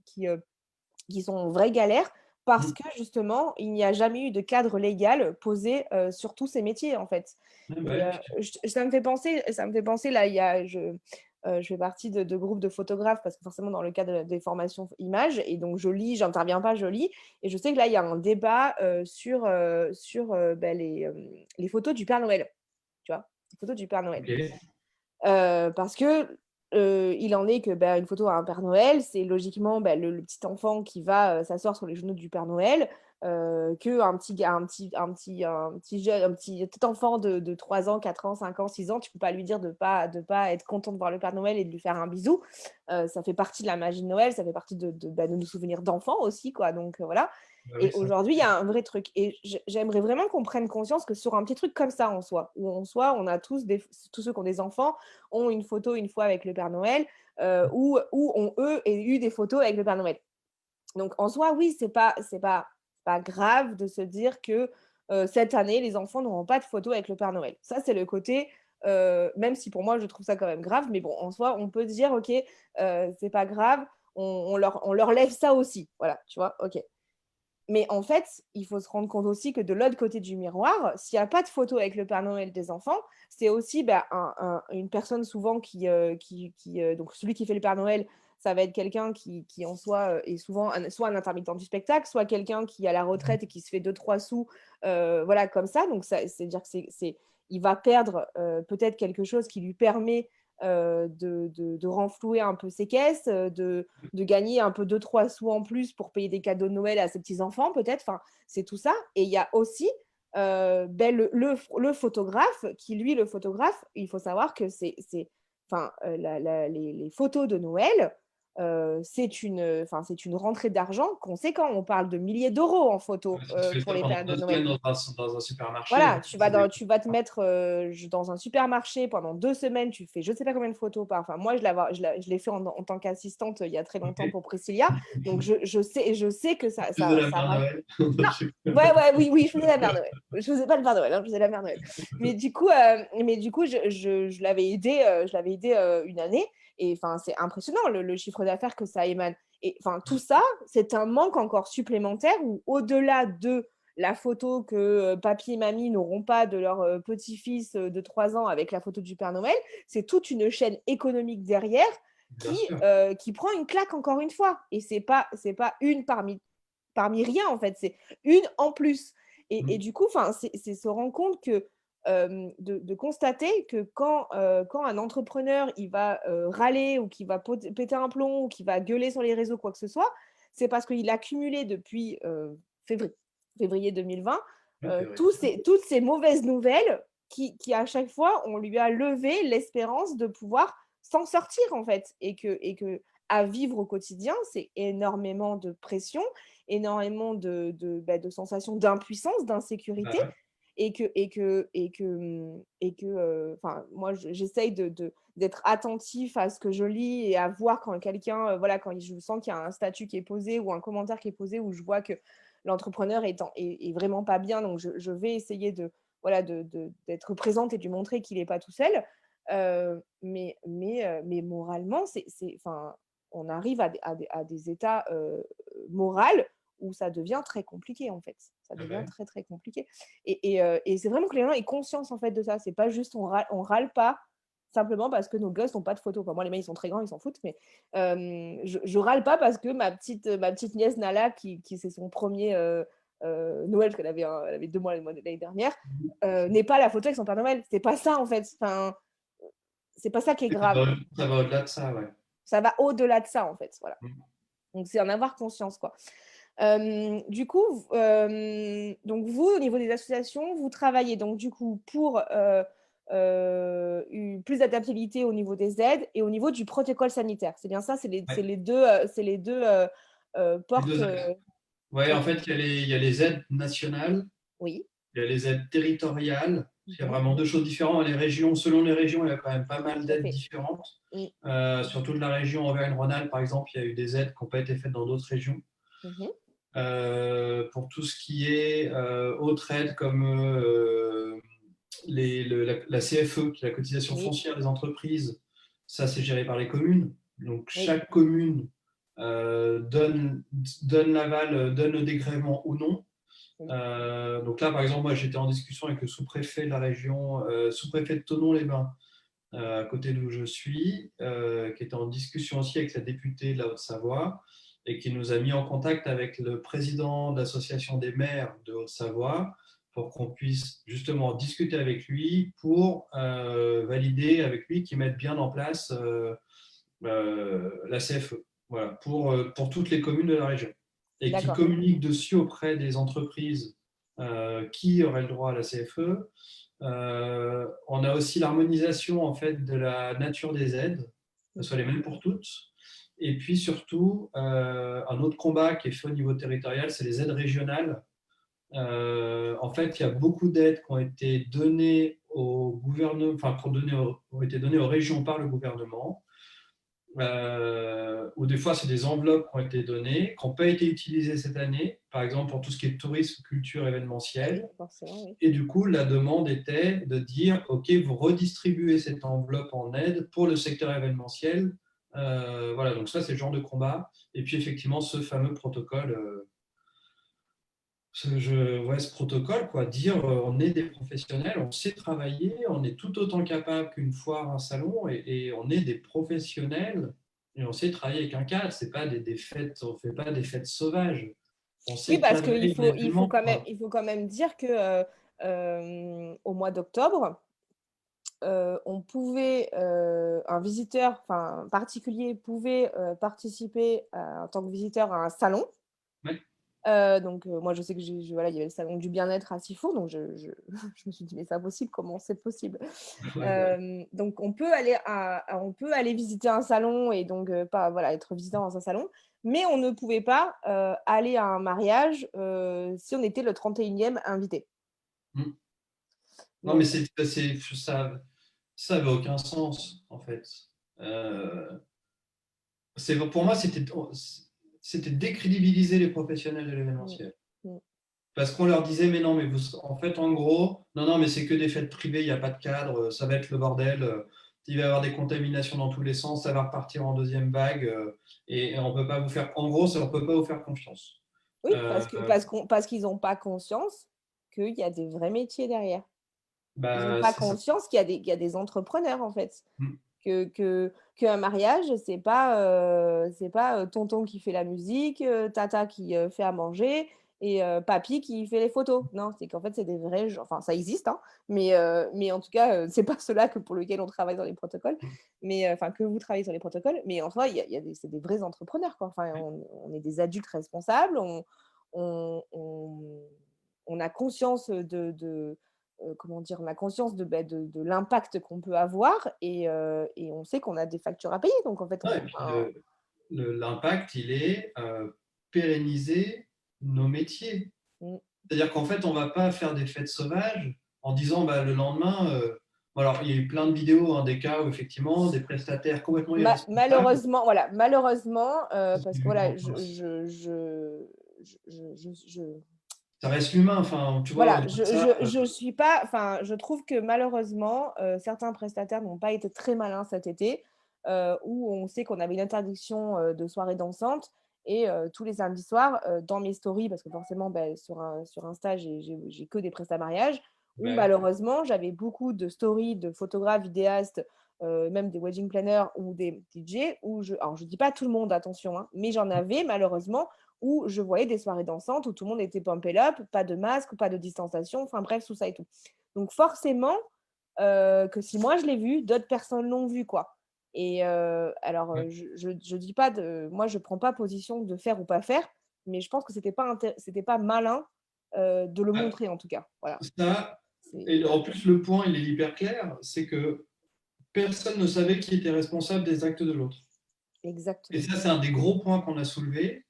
sont en vraie galère parce Mmh. que justement, il n'y a jamais eu de cadre légal posé sur tous ces métiers en fait. Ouais, bah, Et ouais. ça me fait penser là, je fais partie de groupes de photographes parce que forcément dans le cadre des formations images et donc je lis, j'interviens pas, je lis et je sais que là il y a un débat sur bah, les photos du Père Noël, tu vois? Les photos du Père Noël. OK. Parce que, il en est que, bah, une photo à un Père Noël, c'est logiquement, bah, le petit enfant qui va, s'asseoir sur les genoux du Père Noël, qu'un petit ga un petit enfant de 3 ans, 4 ans, 5 ans, 6 ans, tu peux pas lui dire de pas être content de voir le Père Noël et de lui faire un bisou. Ça fait partie de la magie de Noël, ça fait partie bah, de nos souvenirs d'enfants aussi, quoi, donc voilà. Bah, oui, Et ça. aujourd'hui, il y a un vrai truc et j'aimerais vraiment qu'on prenne conscience que sur un petit truc comme ça en soi, où en soi, on a tous ceux qui ont des enfants ont une photo une fois avec le Père Noël, ou ont, eux, eu des photos avec le Père Noël. Donc en soi, oui, c'est pas grave de se dire que, cette année, les enfants n'auront pas de photos avec le Père Noël. Ça, c'est le côté, même si pour moi, je trouve ça quand même grave, mais bon, en soi, on peut se dire: «OK, c'est pas grave, on leur lève ça aussi». Voilà, tu vois? OK. Mais en fait, il faut se rendre compte aussi que de l'autre côté du miroir, s'il y a pas de photo avec le Père Noël des enfants, c'est aussi, bah, une personne souvent donc celui qui fait le Père Noël, ça va être quelqu'un qui en soi, est souvent soit un intermittent du spectacle, soit quelqu'un qui est à la retraite et qui se fait deux trois sous, voilà comme ça. Donc ça c'est-à-dire que il va perdre, peut-être quelque chose qui lui permet, de renflouer un peu ses caisses, de gagner un peu deux trois sous en plus pour payer des cadeaux de Noël à ses petits-enfants peut-être, enfin, c'est tout ça. Et il y a aussi ben, le photographe, qui lui, le photographe, il faut savoir que enfin, les photos de Noël, c'est une rentrée d'argent conséquent. On parle de milliers d'euros en photo Ouais, ça se fait pour ça les pendant périodes de 2 Noël. semaines dans un supermarché, Voilà, hein. C'est des tu vas te mettre, dans un supermarché pendant 2 semaines, tu fais je ne sais pas combien de photos par enfin moi je l'ai fait en tant qu'assistante, il y a très longtemps OK. pour Priscilla, donc je sais que Tu faisais la ça Mère ra Noël? non! Je sais pas. Ouais, ouais, oui, oui, je faisais la Mère Noël. Je faisais pas le Père Noël, hein, je faisais la Mère Noël. Mais du coup, je l'avais aidée, une année et enfin, c'est impressionnant le chiffre d'affaires que ça émane et enfin tout ça, c'est un manque encore supplémentaire où au-delà de la photo que, papy et mamie n'auront pas de leur, petit-fils, de 3 ans avec la photo du Père Noël, c'est toute une chaîne économique derrière Bien sûr. qui prend une claque encore une fois et c'est pas une parmi rien en fait, c'est une en plus et Mmh. du coup, enfin, c'est se rendre compte que, de constater que quand un entrepreneur, il va, râler ou qu'il va péter un plomb ou qu'il va gueuler sur les réseaux, quoi que ce soit, c'est parce qu'il a cumulé depuis, février février 2020, Ouais, février. toutes ces mauvaises nouvelles qui à chaque fois, on lui a levé l'espérance de pouvoir s'en sortir en fait et que à vivre au quotidien, c'est énormément de pression, énormément bah, de sensations d'impuissance, Bah, d'insécurité ouais. enfin, moi, j'essaye d'être attentif à ce que je lis et à voir quand quelqu'un, voilà, quand je sens qu'il y a un statut qui est posé ou un commentaire qui est posé où je vois que l'entrepreneur est vraiment pas bien. Donc, je vais essayer voilà, d'être présente et de lui montrer qu'il n'est pas tout seul. Mais moralement, enfin, on arrive à des états moraux où ça devient très compliqué en fait. Ça Ah bah, devient oui. très très compliqué. Et c'est vraiment que les gens aient conscience en fait de ça. C'est pas juste on râle pas simplement parce que nos gosses n'ont pas de photos. Enfin, moi, les miens, ils sont très grands, ils s'en foutent, mais je râle pas parce que ma petite nièce Nala, qui c'est son premier Noël, parce elle avait 2 mois l'année dernière, Mmh. n'est pas la photo avec son Père Noël. C'est pas ça en fait. Enfin, c'est pas ça qui est Oui, grave. ça va au-delà de ça, ouais. Ça va au-delà de ça en fait. Voilà. Mmh. Donc c'est en avoir conscience quoi. Du coup, donc vous, au niveau des associations, vous travaillez donc du coup pour, plus d'adaptabilité au niveau des aides et au niveau du protocole sanitaire. C'est bien ça? Ouais, C'est les 2 les portes, 2 axes. Ouais, en OK. fait, il y a les aides nationales, Oui. il y a les aides territoriales Il y a vraiment deux choses différentes. Les régions, selon les régions, il y a quand même pas mal Tout à d'aides fait. différentes. Mm. Sur toute la région Auvergne-Rhône-Alpes, par exemple, il y a eu des aides qui n'ont pas été faites dans d'autres régions. Mhm. Pour tout ce qui est autres aides comme la CFE, qui est la cotisation Oui, foncière des entreprises, ça c'est géré par les communes. Donc oui, chaque commune donne l'aval, donne le dégrèvement ou non. oui. Donc là, par exemple, moi j'étais en discussion avec le sous-préfet de la région, sous-préfet de Thonon-les-Bains, à côté d'où je suis, qui était en discussion aussi avec la députée de la Haute-Savoie et qui nous a mis en contact avec le président de l'association des maires de Haute-Savoie pour qu'on puisse justement discuter avec lui pour valider avec lui qu'il mette bien en place la CFE, voilà, pour toutes les communes de la région et qui D'accord. communique dessus auprès des entreprises qui auraient le droit à la CFE. On a aussi l'harmonisation en fait de la nature des aides, que ce soit les mêmes pour toutes. Et puis surtout, un autre combat qui est fait au niveau territorial, c'est les aides régionales. En fait, il y a beaucoup d'aides qui ont été données au gouvernement, enfin, ont été données aux régions par le gouvernement, ou des fois, c'est des enveloppes qui ont été données, qui n'ont pas été utilisées cette année, par exemple pour tout ce qui est tourisme, culture, Ah oui, événementiel. forcément, oui. Et du coup, la demande était de dire, OK, vous redistribuez cette enveloppe en aide pour le secteur événementiel. Voilà, donc ça, c'est le genre de combat. Et puis, effectivement, ce fameux protocole, ce protocole, quoi, dire on est des professionnels, on sait travailler, on est tout autant capable qu'une foire, un salon, et on est des professionnels, et on sait travailler avec un cadre. C'est pas des fêtes, on fait pas des fêtes sauvages. On Oui, sait parce cadrer qu'il un faut, événement, quoi. il faut quand même dire que au mois d'octobre, un visiteur, enfin un particulier pouvait participer en tant que visiteur à un salon. Ouais, Donc moi je sais que voilà, il y avait le salon du bien-être à Sifour, donc je me suis dit: «Mais c'est pas possible, comment c'est possible?» ouais, bah, Donc on peut aller visiter un salon et donc pas voilà, être visiteur dans un salon, mais on ne pouvait pas, aller à un mariage, si on était le 31e invité. hmm. Non, mais Donc ça n'avait aucun sens, en fait. Euh, pour moi, c'était décrédibiliser les professionnels de mmh, l'événementiel. mmh. Parce qu'on leur disait, mais non, mais vous, en fait, en gros, non, non, mais c'est que des fêtes privées, il n'y a pas de cadre, ça va être le bordel, il va y avoir des contaminations dans tous les sens, ça va repartir en deuxième vague, et on peut pas vous faire, en gros, on peut pas vous faire confiance. Oui, Euh, parce qu'ils ont pas conscience qu'il y a des vrais métiers derrière. Ils ont bah, pas c'est ça. conscience qu'il y a des entrepreneurs, en fait. Mm. Qu'un mariage, c'est pas, tonton qui fait la musique, tata qui, fait à manger et papy qui fait les photos. Non, c'est qu'en fait, c'est des vrais gens enfin, ça existe, hein, mais en tout cas, c'est pas ceux-là que pour lesquels on travaille dans les protocoles, mais enfin, que vous travaillez sur les protocoles, mais en soi, il y a des c'est des vrais entrepreneurs, quoi. Enfin, on est des adultes responsables, on on on a conscience de comment dire? On a conscience de l'impact qu'on peut avoir et on sait qu'on a des factures à payer. Donc en fait, Ouais, et puis l'impact, il est pérenniser nos métiers. mmh, C'est-à-dire qu'en fait, on ne va pas faire des fêtes sauvages en disant bah, le lendemain. Bon, alors, il y a eu plein de vidéos, hein, des cas où effectivement des prestataires complètement irresponsables. malheureusement, voilà, malheureusement, parce que J'ai vu voilà, je Ça reste l'humain, enfin, tu vois, voilà, au-delà de ça. je suis pas enfin, je trouve que malheureusement, certains prestataires n'ont pas été très malins cet été, où on sait qu'on avait une interdiction, de soirées dansantes et tous les samedis soirs, dans mes stories, parce que forcément, sur Insta, j'ai que des prestats mariage, où Ouais, malheureusement, j'avais beaucoup de stories de photographes, vidéastes, même des wedding planners ou des DJ où alors je dis pas tout le monde, attention, hein, mais j'en avais malheureusement où je voyais des soirées dansantes où tout le monde était pumped up, pas de masque, pas de distanciation, enfin bref, tout ça et tout. Donc forcément, que si moi je l'ai vu, d'autres personnes l'ont vu, quoi. Et alors, ouais. je dis pas de moi je prends pas position de faire ou pas faire, mais je pense que c'était pas malin, de le Ah, montrer en tout cas. Voilà, ça, c'est et en plus, le point, il est hyper clair, c'est que personne ne savait qui était responsable des actes de l'autre. Et exactement. ça, c'est un des gros points qu'on a soulevé.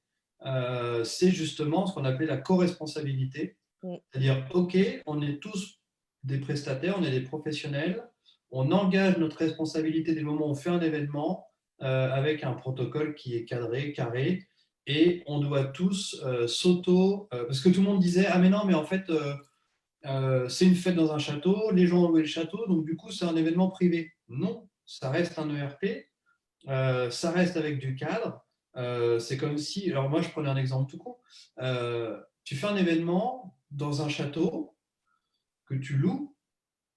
C'est justement ce qu'on appelle la co-responsabilité. Mmh, C'est-à-dire, OK, on est tous des prestataires, on est des professionnels, on engage notre responsabilité dès le moment où on fait un événement avec un protocole qui est cadré, carré, et on doit tous parce que tout le monde disait, ah mais non, mais en fait, c'est une fête dans un château, les gens ont loué le château, donc du coup, c'est un événement privé. Non, ça reste un ERP, ça reste avec du cadre. C'est comme si, alors moi je prenais un exemple tout court, tu fais un événement dans un château que tu loues,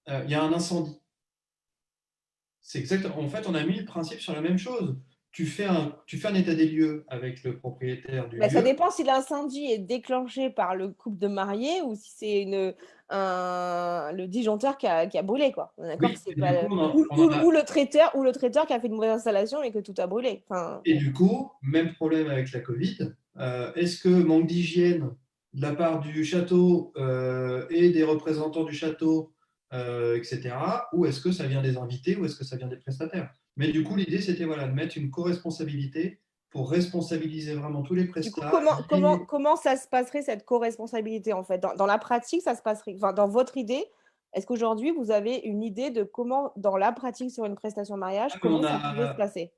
il y a un incendie. C'est exactement, en fait, on a mis le principe sur la même chose. Tu fais un état des lieux avec le propriétaire du Mais ça lieu. dépend si l'incendie est déclenché par le couple de mariés ou si c'est le disjoncteur qui a brûlé, quoi. On est d'accord que Oui, c'est et du coup, pas ou, en a. ou le traiteur qui a fait une mauvaise installation et que tout a brûlé. Enfin, Et du coup, même problème avec la Covid. Est-ce que manque d'hygiène de la part du château et des représentants du château, etc. Ou est-ce que ça vient des invités ou est-ce que ça vient des prestataires? Mais du coup, l'idée, c'était voilà, de mettre une co-responsabilité pour responsabiliser vraiment tous les du coup, prestats. comment ça se passerait cette co-responsabilité en fait? Dans la pratique, ça se passerait, enfin, dans votre idée, est-ce qu'aujourd'hui vous avez une idée de comment, dans la pratique sur une prestation de mariage, comment On ça pourrait se a, passer?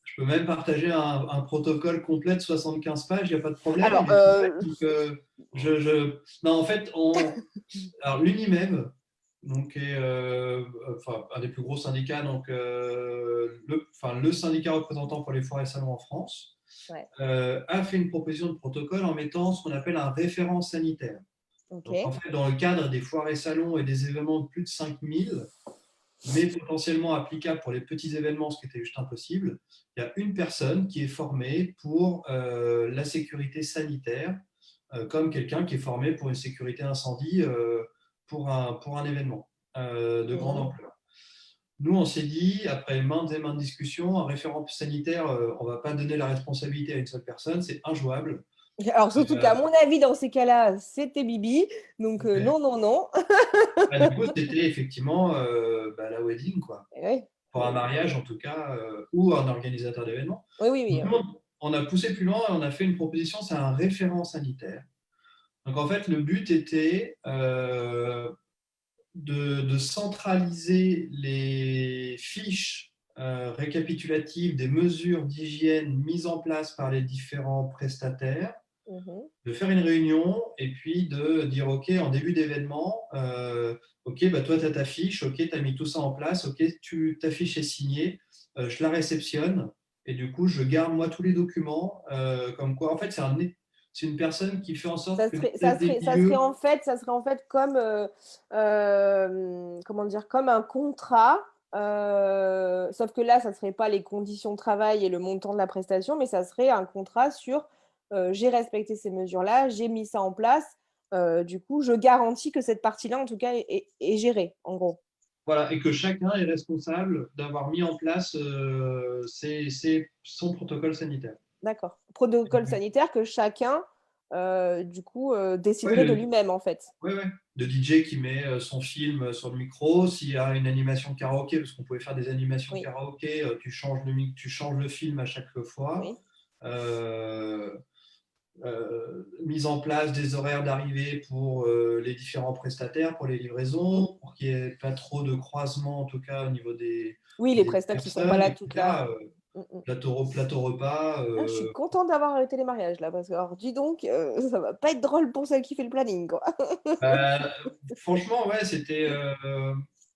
je peux même partager un protocole complet de 75 pages, il n'y a pas de problème. Alors, Il est complet, donc, non, en fait, alors l'UNIMEM, donc, est enfin, un des plus gros syndicats, donc, le syndicat représentant pour les foires et salons en France, ouais, a fait une proposition de protocole en mettant ce qu'on appelle un référent sanitaire. Donc, en ok. fait, dans le cadre des foires et salons et des événements de plus de 5000, mais potentiellement applicable pour les petits événements, ce qui était juste impossible, il y a une personne qui est formée pour la sécurité sanitaire, comme quelqu'un qui est formé pour une sécurité incendie pour un événement de grande Mhm. ampleur. Nous, on s'est dit, après maintes et maintes discussions, un référent sanitaire, on ne va pas donner la responsabilité à une seule personne, c'est injouable. Alors, surtout qu'à Euh, mon avis, dans ces cas-là, c'était Bibi. Donc, non, non, non. du coup, c'était effectivement la wedding, quoi. Oui, Pour un mariage en tout cas, ou un organisateur d'événements. oui, oui, oui. Donc, nous, on a poussé plus loin et on a fait une proposition, c'est un référent sanitaire. Donc en fait, le but était de centraliser les fiches récapitulatives des mesures d'hygiène mises en place par les différents prestataires, Mhm. de faire une réunion et puis de dire, OK, en début d'événement, OK, bah toi, tu as ta fiche, OK, tu as mis tout ça en place, OK, ta fiche est signée, je la réceptionne et du coup, je garde moi tous les documents, comme quoi, en fait, c'est une personne qui fait en sorte Ça que serait, l'état ça des serait, lieux. ça serait en fait comme, comment dire, comme un contrat. Sauf que là, ça serait pas les conditions de travail et le montant de la prestation, mais ça serait un contrat sur j'ai respecté ces mesures-là, j'ai mis ça en place. Du coup, je garantis que cette partie-là, en tout cas, est gérée, en gros. Voilà, et que chacun est responsable d'avoir mis en place son protocole sanitaire. D'accord. Protocole sanitaire que chacun, du coup, Oui, déciderait de lui-même, en fait. ouais, ouais. Le DJ qui met son film sur le micro, s'il y a une animation karaoké, parce qu'on pouvait faire des animations Oui, karaoké, tu changes le film à chaque fois. oui. Euh, Mise en place des horaires d'arrivée pour les différents prestataires, pour les Mhm. livraisons, pour qu'il n'y ait pas trop de croisements, en tout cas au niveau Oui, les des prestats qui sont pas personnes, là toute etc. la. Mm, mm. Plateau repas. Ah, je suis contente d'avoir arrêté les mariages là, parce que alors dis donc, ça va pas être drôle pour celle qui fait le planning, quoi. Euh, Franchement, ouais, c'était.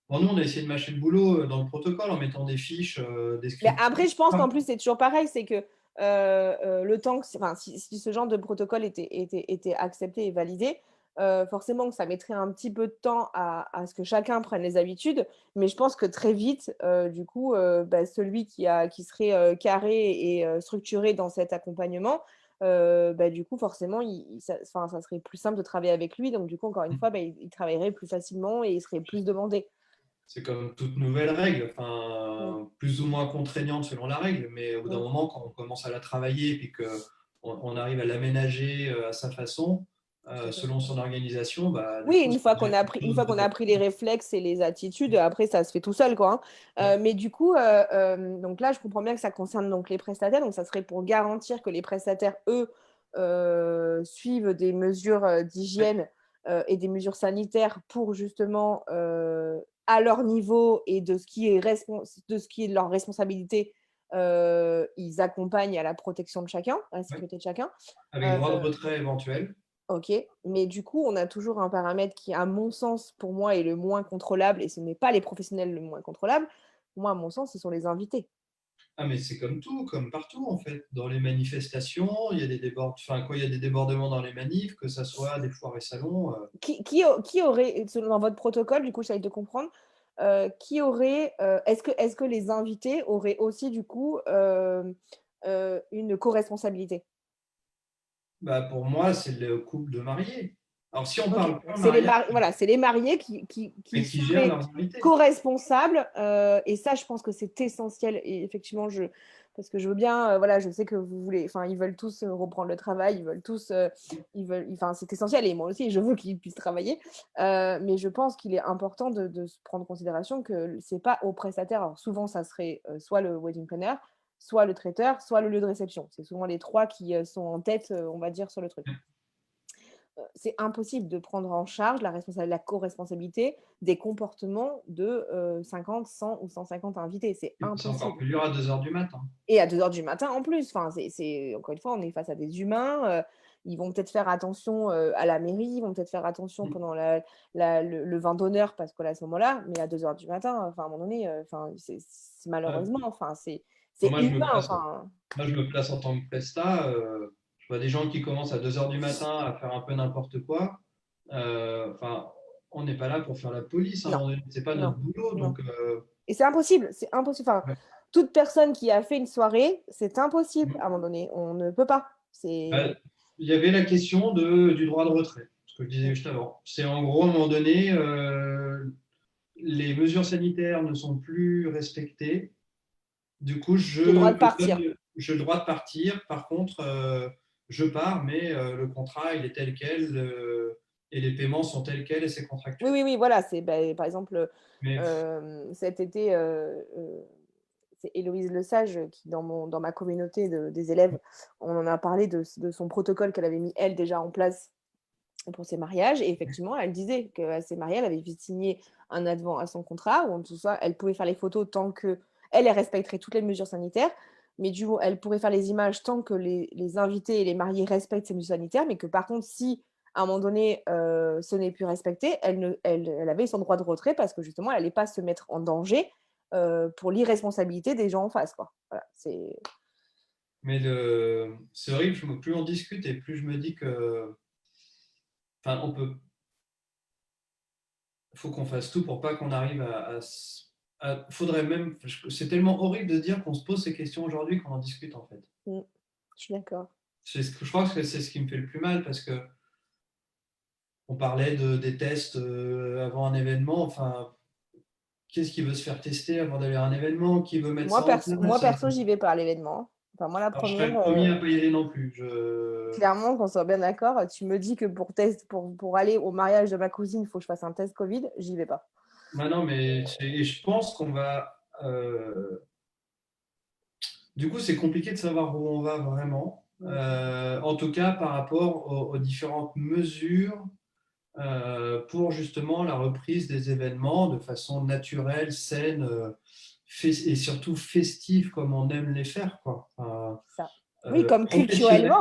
Bon, nous, on a essayé de mâcher le boulot dans le protocole en mettant des fiches Mais descriptives. après, je pense qu'en plus, c'est toujours pareil, c'est que le temps que, enfin, si ce genre de protocole était accepté et validé, forcément que ça mettrait un petit peu de temps à ce que chacun prenne les habitudes, mais je pense que très vite, du coup, bah, celui qui serait carré et structuré dans cet accompagnement, bah, du coup, forcément, enfin, ça serait plus simple de travailler avec lui. Donc, du coup, encore une fois, bah, il travaillerait plus facilement et il serait plus demandé. C'est comme toute nouvelle règle, Mm, enfin, plus ou moins contraignante selon la règle, mais au bout d'un mm. moment, quand on commence à la travailler et puis qu'on arrive à l'aménager à sa façon, Tout à fait. selon son organisation, bah, du Oui, coup, ça devient quelque une chose fois qu'on a appris les réflexes et les attitudes, après, ça se fait tout seul, quoi, hein. Mais du coup, donc là, je comprends bien que ça concerne donc les prestataires. Donc, ça serait pour garantir que les prestataires, eux, suivent des mesures d'hygiène et des mesures sanitaires pour justement, à leur niveau et de ce qui est de leur responsabilité, ils accompagnent à la protection de chacun, à la Ouais, sécurité de chacun. avec Heu, droit de retrait éventuel. OK, mais du coup, on a toujours un paramètre qui, à mon sens, pour moi, est le moins contrôlable et ce n'est pas les professionnels le moins contrôlable. Moi, à mon sens, ce sont les invités. Ah, mais c'est comme tout, comme partout en fait. Dans les manifestations, il y a des enfin, quand il y a des débordements dans les manifs, que ça soit des foires et salons. Qui aurait, selon dans votre protocole, du coup, j'essaie de comprendre, qui aurait, est-ce que les invités auraient aussi, du coup, une co-responsabilité? Bah, pour moi, c'est le couple de mariés. Alors, si on OK, parle donc pas mariage, c'est les mariés qui mais qui gèrent seraient leurs invités. co-responsables, et ça, je pense que c'est essentiel et effectivement, parce que je veux bien, voilà, je sais que vous voulez enfin, ils veulent tous, reprendre le travail, ils veulent tous, enfin, c'est essentiel et moi aussi, je veux qu'ils puissent travailler, mais je pense qu'il est important de se prendre en considération que c'est pas au prestataire. Alors souvent, ça serait, soit le wedding planner, soit le traiteur, soit le lieu de réception. C'est souvent les 3 qui, sont en tête, on va dire, sur le truc. C'est impossible de prendre en charge la co-responsabilité des comportements de, 50, 100 ou 150 invités. C'est C'est encore impossible plus dur à 2 heures du matin. et à 2 heures du matin en plus. Enfin, encore une fois, on est face à des humains, ils vont peut-être faire attention, à la mairie, ils vont peut-être faire attention Mmh. pendant le vin d'honneur parce que là, à ce moment-là, mais à 2 heures du matin, enfin, à un moment donné, enfin, c'est malheureusement, Ouais. enfin, c'est Moi, je me humain, place enfin. moi, je me place en tant que prestat, je vois des gens qui commencent à 2 heures du matin à faire un peu n'importe quoi. Enfin, on n'est pas là pour faire la police, à un Non, moment donné, c'est pas notre non, boulot, non. donc Et c'est impossible, c'est impossible. Enfin, ouais. toute personne qui a fait une soirée, c'est impossible à un moment donné. On ne peut pas. Bah, C'est il y avait la question du droit de retrait, ce que je disais mmh. juste avant. C'est en gros, à un moment donné, les mesures sanitaires ne sont plus respectées. Du coup, Le droit de partir. j'ai le droit de partir. Par contre, je pars, mais le contrat, il est tel quel, et les paiements sont tels quels et c'est Oui, contractuel. oui, oui, voilà, par exemple, Mais cet été, c'est Héloïse Lesage qui dans ma communauté des élèves, on en a parlé de son protocole qu'elle avait mis elle déjà en place pour ses mariages et effectivement, elle disait qu'à ses mariages, elle avait fait signer un avenant à son contrat où en tout ça, elle pouvait faire les photos tant qu'elle, elle respecterait toutes les mesures sanitaires, mais du coup, elle pourrait faire les images tant que les invités et les mariés respectent ces mesures sanitaires, mais que par contre, si à un moment donné, ce n'est plus respecté, elle avait son droit de retrait parce que justement, elle allait pas se mettre en danger, pour l'irresponsabilité des gens en face, quoi. Voilà, c'est horrible, plus on discute et plus je me dis que, enfin, faut qu'on fasse tout pour pas qu'on arrive faudrait même, c'est tellement horrible de dire qu'on se pose ces questions aujourd'hui qu'on en discute en fait. mmh, je suis d'accord. Je crois que c'est ce qui me fait le plus mal parce que on parlait des tests avant un événement. Enfin, qu'est-ce qui veut se faire tester avant d'aller à un événement? Qui veut mettre ça en Moi place? perso, j'y vais pas à l'événement. Enfin, moi, la Alors, je serais première. le premier à pas y aller non plus. Clairement, qu'on soit bien d'accord, tu me dis que pour aller au mariage de ma cousine, il faut que je fasse un test Covid, j'y vais pas. Non, mais et je pense qu'on va. Du coup, c'est compliqué de savoir où on va vraiment. Mmh. En tout cas, par rapport aux différentes mesures pour justement la reprise des événements de façon naturelle, saine, et surtout festive comme on aime les faire, quoi. Ça. Oui, comme Professionnel,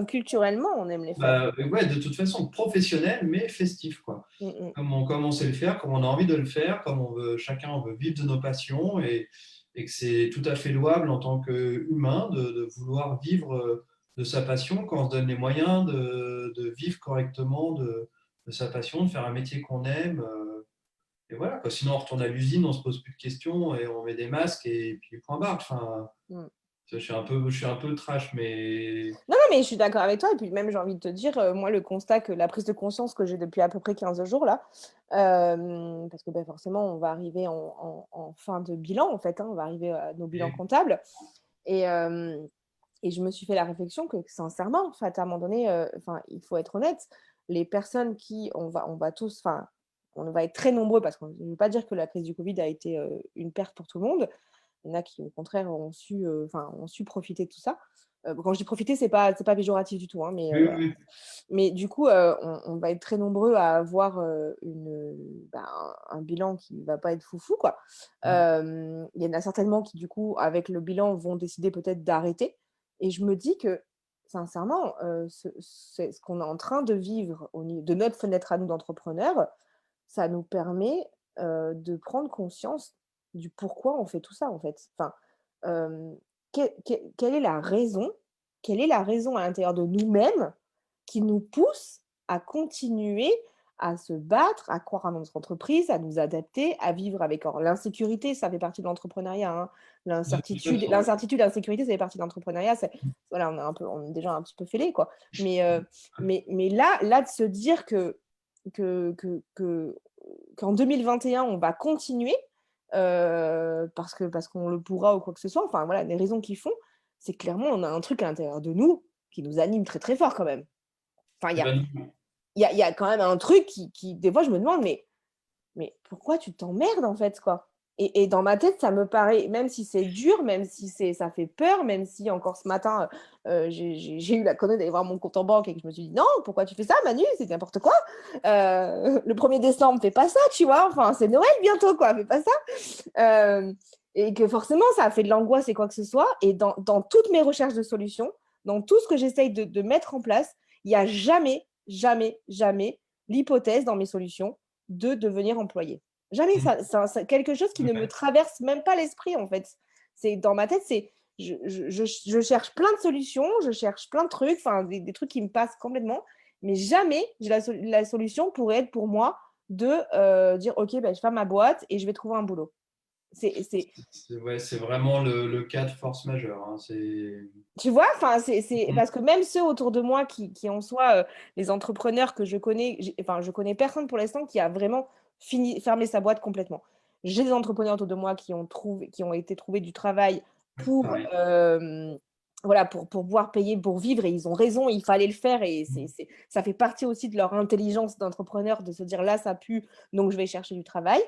culturellement, on aime les faire. bah, ouais, de toute façon, professionnel, mais festif, quoi. Mmh mh. Comme on sait le faire, comme on a envie de le faire, comme chacun on veut vivre de nos passions, et que c'est tout à fait louable en tant qu'humain de vouloir vivre de sa passion quand on se donne les moyens de vivre correctement de sa passion, de faire un métier qu'on aime. Et voilà, quoi. Sinon, on retourne à l'usine, on se pose plus de questions et on met des masques et puis point barre. Enfin, Mmh. je suis un peu trash, mais Non, non, mais je suis d'accord avec toi et puis même j'ai envie de te dire, moi le constat que la prise de conscience que j'ai depuis à peu près 15 jours là, parce que, bah, forcément on va arriver en fin de bilan en fait, hein, on va arriver à nos bilans et- comptables et je me suis fait la réflexion que sincèrement, en fait, à un moment donné, enfin, il faut être honnête, les personnes qui on va tous enfin, on va être très nombreux parce que je ne veux pas dire que la crise du covid a été, une perte pour tout le monde. Il y en a qui, au contraire, ont su profiter de tout ça. Quand je dis profiter, c'est pas péjoratif du tout, hein, mais Oui, voilà. oui, Mais du coup, on va être très nombreux à avoir, un bilan qui va pas être foufou, quoi. oui. Il y en a certainement qui, du coup, avec le bilan, vont décider peut-être d'arrêter et je me dis que, sincèrement, ce qu'on est en train de vivre au ni de notre fenêtre à nous d'entrepreneurs, ça nous permet, de prendre conscience du pourquoi on fait tout ça, en fait. Enfin, hem, quelle est la raison quelle est la raison à l'intérieur de nous-mêmes qui nous pousse à continuer à se battre, à croire à notre entreprise, à nous adapter, à vivre avec alors l'insécurité, ça fait partie de l'entrepreneuriat, hein. De toute façon, oui. L'incertitude, ça fait partie de l'entrepreneuriat. C'est voilà, on est déjà un petit peu fêlés, quoi. Mais là de se dire que que que qu'en 2021, on va continuer, parce qu'on le pourra ou quoi que ce soit, enfin voilà, les raisons qui font, c'est clairement on a un truc à l'intérieur de nous qui nous anime très, très fort quand même. Enfin, Eh ben, nous, il y a quand même un truc qui des fois je me demande: «Mais pourquoi tu t'emmerdes en fait, quoi?» Et dans ma tête, ça me paraît même si c'est dur, même si ça fait peur, même si encore ce matin, j'ai eu la connerie d'aller voir mon compte en banque et que je me suis dit: «Non, pourquoi tu fais ça Manu? C'est n'importe quoi. Le 1er décembre, fais pas ça», tu vois? Enfin, c'est Noël bientôt, quoi, fais pas ça. Et que forcément, ça a fait de l'angoisse et quoi que ce soit et dans toutes mes recherches de solutions, dans tout ce que j'essaye de mettre en place, il y a jamais, jamais, jamais l'hypothèse dans mes solutions de devenir employé. Jamais, mmh, c'est quelque chose qui ne me ouais. traverse même pas l'esprit, en fait. C'est dans ma tête, c'est je cherche plein de solutions, je cherche plein de trucs, enfin des trucs qui me passent complètement, mais jamais j'ai la solution pourrait être pour moi de, dire: «OK, bah, je ferme ma boîte et je vais trouver un boulot». C'est Ouais, c'est vraiment le cas de force majeure, hein. C'est Tu vois? Enfin, c'est mmh, parce que même ceux autour de moi qui en soi, les entrepreneurs que je connais, je connais personne pour l'instant qui a vraiment fermé sa boîte complètement. J'ai des entrepreneurs autour de moi qui ont été trouver du travail pour, pareil. voilà, pour pouvoir payer pour vivre et ils ont raison, il fallait le faire et c'est ça fait partie aussi de leur intelligence d'entrepreneur de se dire: «Là, ça pue, donc je vais chercher du travail».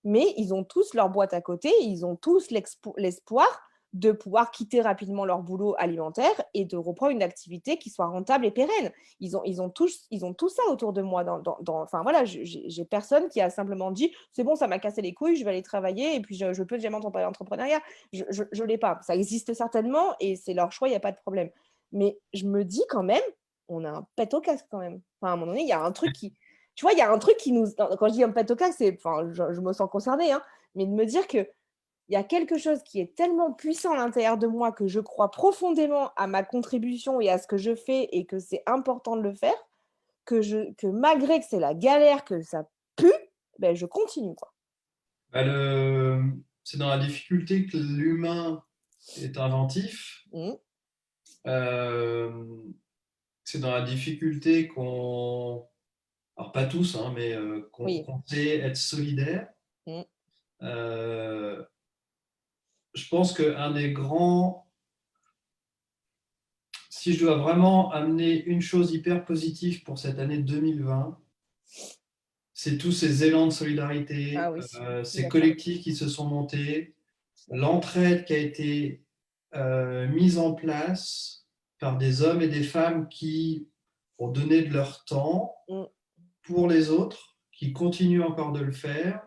Mais ils ont tous leur boîte à côté, ils ont tous l'espoir de pouvoir quitter rapidement leur boulot alimentaire et de reprendre une activité qui soit rentable et pérenne. Ils ont tout ça autour de moi. Enfin voilà, j'ai personne qui a simplement dit: «C'est bon, ça m'a cassé les couilles, je vais aller travailler et puis je peux jamais entendre parler d'entrepreneuriat». Je l'ai pas. Ça existe certainement et c'est leur choix, il y a pas de problème. Mais je me dis quand même, on a un pet au casque quand même. Enfin, à un moment donné, il y a un truc qui tu vois, il y a un truc qui nous quand je dis un pet au casque, c'est enfin, je me sens concernée, hein, mais de me dire que il y a quelque chose qui est tellement puissant à l'intérieur de moi que je crois profondément à ma contribution et à ce que je fais et que c'est important de le faire, que malgré que c'est la galère, que ça pue, ben je continue, quoi. Bah, c'est dans la difficulté que l'humain est inventif. Mmh. Hem, c'est dans la difficulté alors pas tous, hein, mais Oui. qu'on sait être solidaire. Mmh. Heu, je pense qu'un des grands si je dois vraiment amener une chose hyper positive pour cette année 2020, c'est tous ces élans de Ah solidarité, oui, je suis ces d'accord. collectifs qui se sont montés, Je suis d'accord. l'entraide qui a été mise en place par des hommes et des femmes qui ont donné de leur temps Mmh. pour les autres, qui continuent encore de le faire,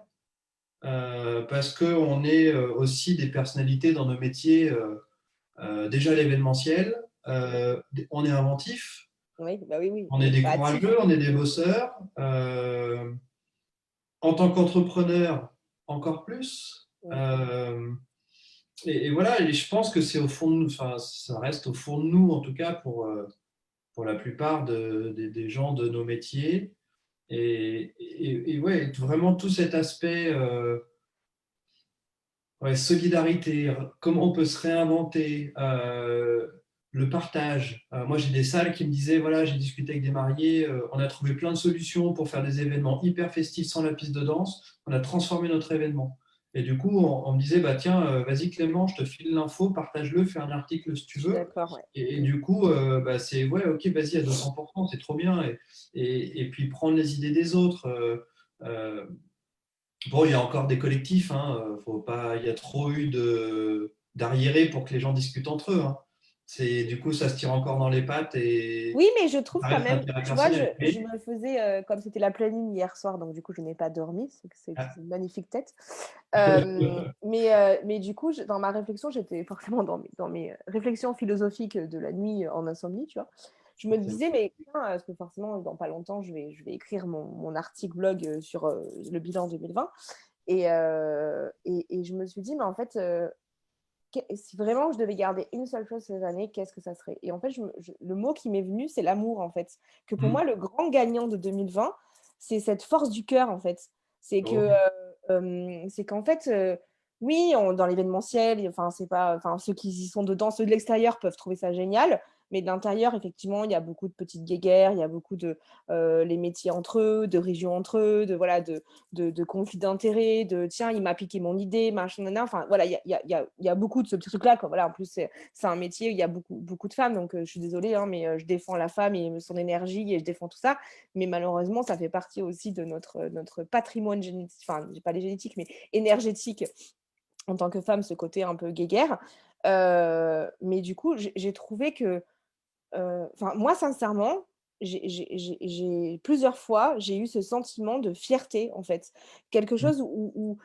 parce qu'on est aussi des personnalités dans nos métiers, déjà l'événementiel, on est inventif, Oui, bah, oui, oui, on on est est des créatif. courageux, on est des Mmh. bosseurs. En tant qu'entrepreneur, encore plus. Mmh. Et voilà, et je pense que c'est au fond de nous, enfin, ça reste au fond de nous, en tout cas pour la plupart des gens de nos métiers. Et ouais, vraiment tout cet aspect ouais, solidarité, comment on peut se réinventer, le partage. Moi, j'ai des salles qui me disaient, voilà, j'ai discuté avec des mariés, on a trouvé plein de solutions pour faire des événements hyper festifs sans la piste de danse, on a transformé notre événement. Et du coup, on me disait, bah, tiens, vas-y Clément, je te file l'info, partage-le, fais un article si tu Je suis veux. d'accord, ouais. Et Mmh. du coup, bah, c'est, ouais, ok, vas-y à 200%, c'est trop bien. Et puis prendre les idées des autres. Euh, Bon, il y a encore des collectifs, hein, faut pas, il y a trop eu d'arriérés pour que les gens discutent entre eux, hein. Du coup, ça se tire encore dans les pattes et Oui, mais je trouve ça quand reste un même, intérêt tu vois, personnel. je me faisais, comme c'était la pleine lune hier soir, donc du coup, je n'ai pas dormi, c'est une magnifique tête. Mais du coup, dans ma réflexion, j'étais forcément dans mes réflexions philosophiques de la nuit en insomnie, tu vois. Je me Forcément. disais, mais putain, parce que forcément, dans pas longtemps, je vais écrire mon article blog sur le bilan 2020. Et je me suis dit, mais en fait, si vraiment je devais garder une seule chose ces années, qu'est-ce que ça serait? Et en fait, le mot qui m'est venu, c'est l'amour, en fait. Que pour moi, Mm. le grand gagnant de 2020, c'est cette force du cœur, en fait. C'est que, Oh. c'est qu'en fait, oui, dans l'événementiel, enfin, c'est pas, enfin, ceux qui y sont dedans, ceux de l'extérieur peuvent trouver ça génial. Mais de l'intérieur, effectivement, il y a beaucoup de petites guéguerres, il y a beaucoup de les métiers entre eux, de régions entre eux, voilà, de conflits d'intérêts, de tiens, il m'a piqué mon idée, machin, nana. Enfin, voilà, il y a beaucoup de ce petit truc-là. Voilà, en plus, c'est un métier où il y a beaucoup de femmes, donc je suis désolée, hein, mais je défends la femme et son énergie et je défends tout ça. Mais malheureusement, ça fait partie aussi de notre patrimoine génétique, enfin, pas les génétiques, mais énergétique en tant que femme, ce côté un peu guéguerre. Mais du coup, j'ai trouvé que enfin, moi, sincèrement, plusieurs fois, j'ai eu ce sentiment de fierté, en fait. Quelque Mm. chose où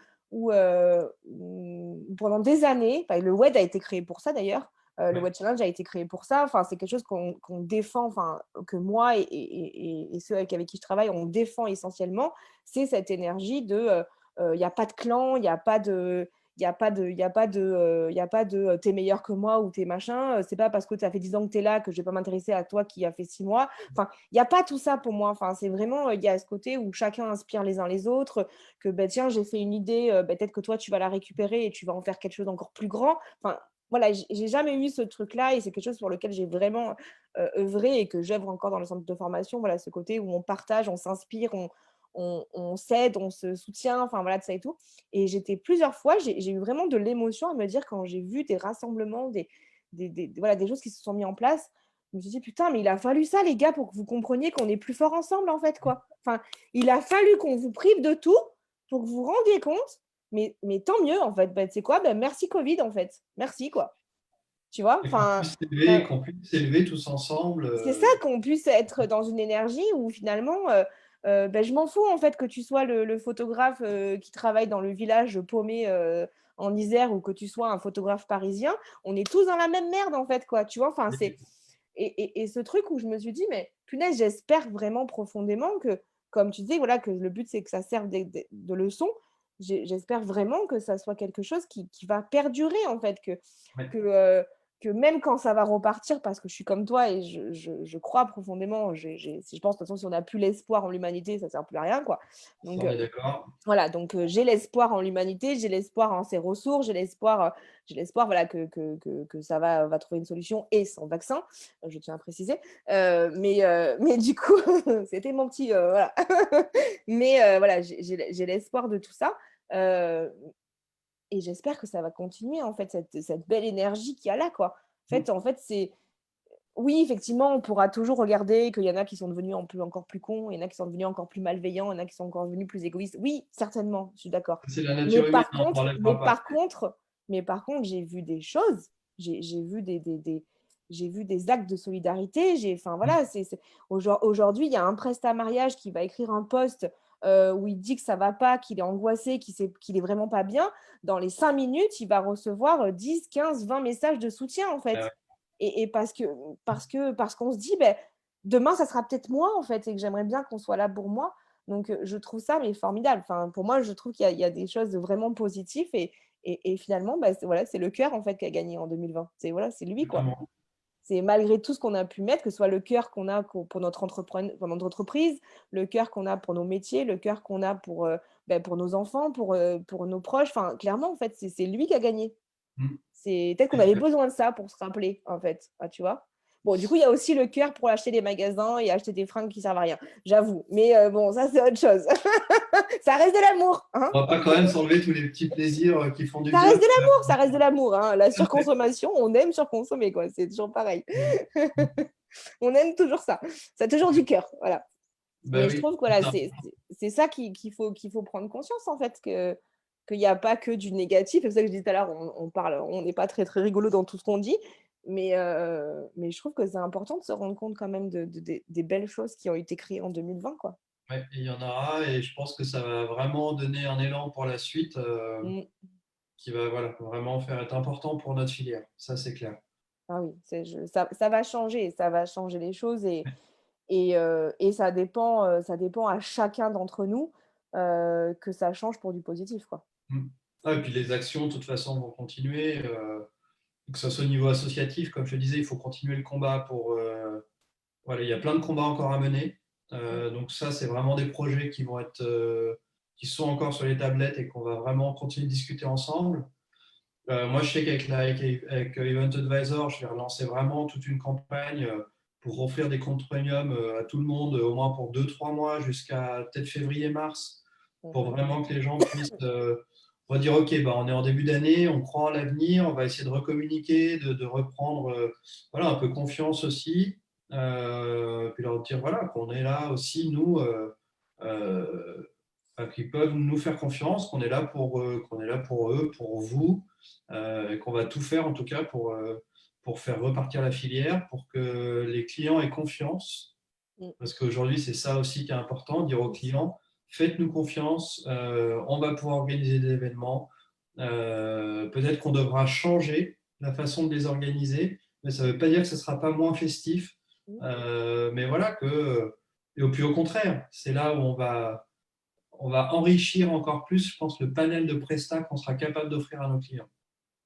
pendant des années, enfin, le WED a été créé pour ça d'ailleurs. Le Ouais. WED Challenge a été créé pour ça. Enfin, c'est quelque chose qu'on défend, enfin, que moi et ceux avec qui je travaille, on défend essentiellement. C'est cette énergie de, il n'y a pas de clan, il n'y a pas de, il n'y a pas de, il y a pas de, il y a pas de t'es meilleur que moi ou t'es machin. C'est pas parce que tu as fait 10 ans que tu es là que je vais pas m'intéresser à toi qui a fait 6 mois. Enfin, il n'y a pas tout ça pour moi. Enfin, c'est vraiment, il y a ce côté où chacun inspire les uns les autres, que ben, tiens, j'ai fait une idée, ben, peut-être que toi, tu vas la récupérer et tu vas en faire quelque chose d'encore plus grand. Enfin, voilà, j'ai jamais eu ce truc-là et c'est quelque chose pour lequel j'ai vraiment œuvré et que j'œuvre encore dans le centre de formation. Voilà, ce côté où on partage, on s'inspire, on s'aide, on se soutient, enfin voilà, de ça et tout. Et j'étais plusieurs fois, j'ai eu vraiment de l'émotion à me dire quand j'ai vu des rassemblements, voilà, des choses qui se sont mises en place. Je me suis dit, putain, mais il a fallu ça, les gars, pour que vous compreniez qu'on est plus fort ensemble, en fait, quoi. Enfin, il a fallu qu'on vous prive de tout pour que vous vous rendiez compte. Mais tant mieux, en fait. Ben, tu sais quoi? Ben, merci Covid, en fait. Merci, quoi. Tu vois? Et Enfin, ben, qu'on puisse s'élever tous ensemble. c'est ça qu'on puisse être dans une énergie où finalement, ben, je m'en fous en fait que tu sois le photographe qui travaille dans le village paumé en Isère ou que tu sois un photographe parisien, on est tous dans la même merde en fait, quoi. Tu vois, enfin, et ce truc où je me suis dit, mais punaise, j'espère vraiment profondément que, comme tu disais, voilà, que le but c'est que ça serve de leçon. J'espère vraiment que ça soit quelque chose qui va perdurer en fait, Ouais. que, euh, que même quand ça va repartir, parce que je suis comme toi et je crois profondément, si je pense de toute façon, si on n'a plus l'espoir en l'humanité, ça ne sert plus à rien, quoi. Ça, Donc, on est d'accord. voilà, donc j'ai l'espoir en l'humanité, j'ai l'espoir en ses ressources, j'ai l'espoir voilà, que ça va trouver une solution et sans vaccin, je tiens à préciser. Mais du coup, c'était mon petit. Voilà. Mais voilà, j'ai l'espoir de tout ça. Euh, et j'espère que ça va continuer, en fait, cette belle énergie qu'il y a là, quoi. Mm. En fait, c'est oui, effectivement, on pourra toujours regarder qu'il y en a qui sont devenus encore plus cons, il y en a qui sont devenus encore plus malveillants, il y en a qui sont encore devenus plus égoïstes. Oui, certainement, je suis d'accord. C'est la Mais nature humaine, par on ne contre, mais l'enlèvera pas. par contre, mais par contre, j'ai vu des choses, j'ai vu j'ai vu des actes de solidarité. Enfin Mm. voilà, aujourd'hui, il y a un presta mariage qui va écrire un post où il dit que ça va pas, qu'il est angoissé, qu'il est vraiment pas bien. Dans les 5 minutes, il va recevoir 10, 15, 20 messages de soutien en Ah fait. ouais. Et parce qu'on se dit, ben, demain, ça sera peut-être moi, en fait, et que j'aimerais bien qu'on soit là pour moi. Donc, je trouve ça mais formidable. Enfin, pour moi, je trouve qu'il y a des choses de vraiment positives. Et finalement, ben, voilà, c'est le cœur, en fait, qui a gagné en 2020. Voilà, c'est lui, quoi. Exactement. C'est malgré tout ce qu'on a pu mettre, que ce soit le cœur qu'on a pour notre entreprise, le cœur qu'on a pour nos métiers, le cœur qu'on a ben, pour nos enfants, pour nos proches. Enfin, clairement, en fait, c'est lui qui a gagné. Mm. C'est peut-être qu'on avait Exact. besoin de ça pour se rappeler, en fait, ah, tu vois. Bon, du coup, il y a aussi le cœur pour acheter des magasins et acheter des fringues qui servent à rien, j'avoue. Mais bon, ça, c'est autre chose. Ça reste de l'amour, hein. On va pas quand même s'enlever tous les petits plaisirs qui font du Ça bien. reste de l'amour, ça reste de l'amour, hein. La surconsommation, on aime surconsommer, quoi. C'est toujours pareil. On aime toujours ça. Ça a toujours du cœur, voilà. Ben Mais je oui, trouve que voilà, c'est ça qu'il faut prendre conscience, en fait, qu'il n'y a pas que du négatif. C'est pour ça que je disais tout à l'heure, on n'est pas très, très rigolo dans tout ce qu'on dit. Mais je trouve que c'est important de se rendre compte quand même des belles choses qui ont été créées en 2020, quoi. Ouais, et il y en aura, et je pense que ça va vraiment donner un élan pour la suite, Mm. qui va voilà, vraiment faire être important pour notre filière. Ça, c'est clair. Ah oui, ça va changer les choses et ça dépend à chacun d'entre nous que ça change pour du positif, quoi. Mm. Ah, et puis les actions, de toute façon, vont continuer, que ce soit au niveau associatif, comme je te disais, il faut continuer le combat pour. Voilà, il y a plein de combats encore à mener. Mm. Donc ça, c'est vraiment des projets qui vont être, qui sont encore sur les tablettes et qu'on va vraiment continuer de discuter ensemble. Moi, je sais avec Event Advisor, je vais relancer vraiment toute une campagne pour offrir des comptes premium à tout le monde, au moins pour 2-3 mois, jusqu'à peut-être février-mars, pour Mhm. vraiment que les gens puissent redire, OK, bah, on est en début d'année, on croit en l'avenir, on va essayer de recommuniquer, de reprendre voilà, un peu confiance aussi, puis leur dire voilà, qu'on est là aussi, nous, euh, qui peuvent nous faire confiance, qu'on est là pour eux, pour vous, et qu'on va tout faire en tout cas pour faire repartir la filière, pour que les clients aient confiance. Mm. Parce qu'aujourd'hui, c'est ça aussi qui est important, dire aux clients, faites-nous confiance, on va pouvoir organiser des événements. Peut-être qu'on devra changer la façon de les organiser, mais ça ne veut pas dire que ce ne sera pas moins festif. Mm. Mais voilà que, et puis au contraire, c'est là où on va enrichir encore plus, je pense, le panel de prestats qu'on sera capable d'offrir à nos clients.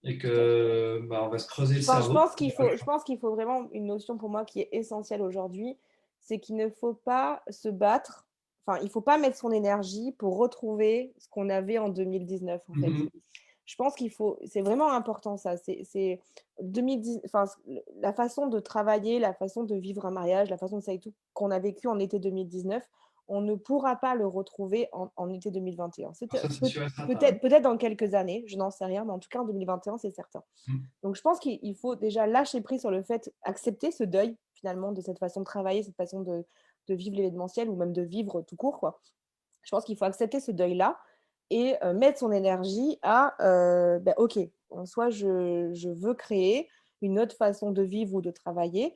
Et Tout à fait. que bah, on va se creuser le Je cerveau. pense qu'il faut vraiment une notion pour moi qui est essentielle aujourd'hui, c'est qu'il ne faut pas se battre, enfin, il ne faut pas mettre son énergie pour retrouver ce qu'on avait en 2019, en fait. Mhm. Je pense c'est vraiment important ça. C'est 2010, enfin, la façon de travailler, la façon de vivre un mariage, la façon de ça et tout qu'on a vécu en été 2019, on ne pourra pas le retrouver en été 2021. Alors ça, c'est sûr et certain. Peut-être dans quelques années, je n'en sais rien, mais en tout cas en 2021, c'est certain. Mhm. Donc je pense qu'il faut déjà lâcher prise sur le fait, accepter ce deuil finalement de cette façon de travailler, cette façon de vivre l'événementiel ou même de vivre tout court, quoi. Je pense qu'il faut accepter ce deuil-là et mettre son énergie à, OK, en soi, je veux créer une autre façon de vivre ou de travailler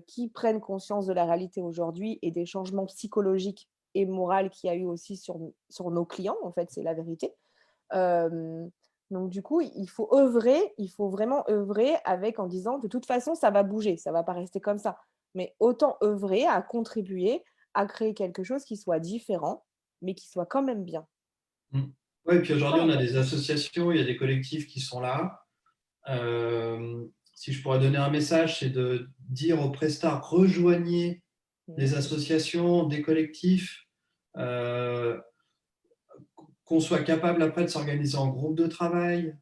qui prenne conscience de la réalité aujourd'hui et des changements psychologiques et moraux qu'il y a eu aussi sur nos clients, en fait, c'est la vérité. Euh, donc du coup, il faut vraiment œuvrer avec en disant, de toute façon, ça va bouger, ça va pas rester comme ça. Mais autant œuvrer à contribuer à créer quelque chose qui soit différent, mais qui soit quand même bien. Mhm. Ouais, et puis C'est ça aujourd'hui, on a des l'important. associations, il y a des collectifs qui sont là. Si je pourrais donner un message, c'est de dire aux prestats, rejoignez Mhm. des associations, des collectifs, euh, qu'on soit capable après de s'organiser en groupe de travail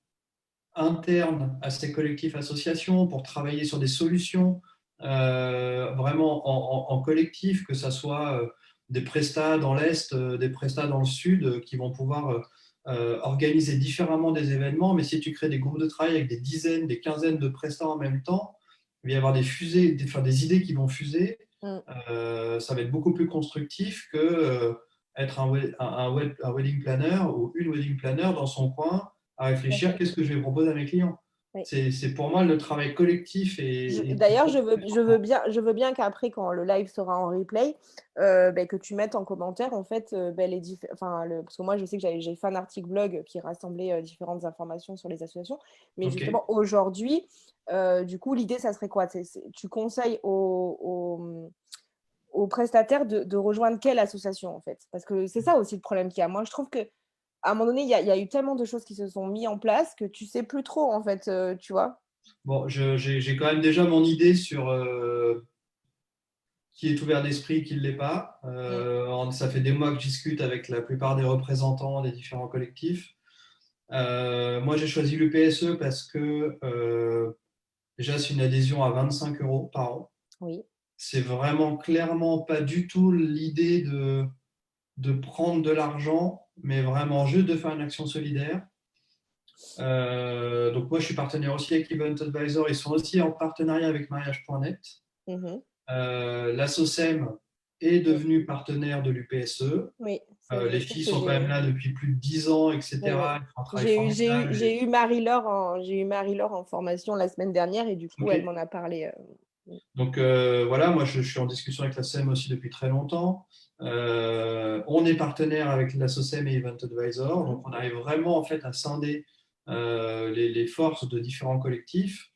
interne à ces collectifs associations pour travailler sur des solutions vraiment en collectif, que ce soit des prestats dans l'Est, des prestats dans le Sud, qui vont pouvoir organiser différemment des événements. Mais si tu crées des groupes de travail avec des dizaines, des quinzaines de prestats en même temps, il va y avoir des fusées, des idées qui vont fuser. Mhm. Ça va être beaucoup plus constructif que être un wedding planner ou une wedding planner dans son coin à Tout à réfléchir fait. Oui. qu'est-ce que je vais proposer à mes clients. C'est pour moi le travail collectif et qui D'ailleurs, fait. je veux bien qu'après, quand le live sera en replay, que tu mettes en commentaire, en fait, parce que moi, je sais que j'ai fait un article blog qui rassemblait différentes informations sur les associations. Mais Ok. justement, aujourd'hui, du coup, l'idée, ça serait quoi? Tu conseilles aux prestataires de rejoindre quelle association, en fait? Parce que c'est ça aussi le problème qu'il y a. Moi, je trouve que à un moment donné, il y a eu tellement de choses qui se sont mis en place que tu sais plus trop, en fait, tu vois? Bon, j'ai quand même déjà mon idée sur qui est ouvert d'esprit, qui ne l'est pas. Mm. Ça fait des mois que je discute avec la plupart des représentants des différents collectifs. Moi, j'ai choisi l'UPSE parce que déjà, c'est une adhésion à 25 euros par an. Oui. C'est vraiment clairement pas du tout l'idée de prendre de l'argent, mais vraiment juste de faire une action solidaire. Donc moi, je suis partenaire aussi avec Event Advisor. Ils sont aussi en partenariat avec mariage.net. Mhm. La SOCEM est devenue partenaire de l'UPSE. Oui, Les je trouve filles que sont quand même là depuis plus de 10 ans, oui, oui. etc. Elles font un travail formidable. J'ai eu Marie-Laure en formation la semaine dernière et du coup, Ok. elle m'en a parlé. Donc voilà, moi je suis en discussion avec la SEM aussi depuis très longtemps. On est partenaire avec la SOCEM et Event Advisor, donc on arrive vraiment en fait à scinder les forces de différents collectifs.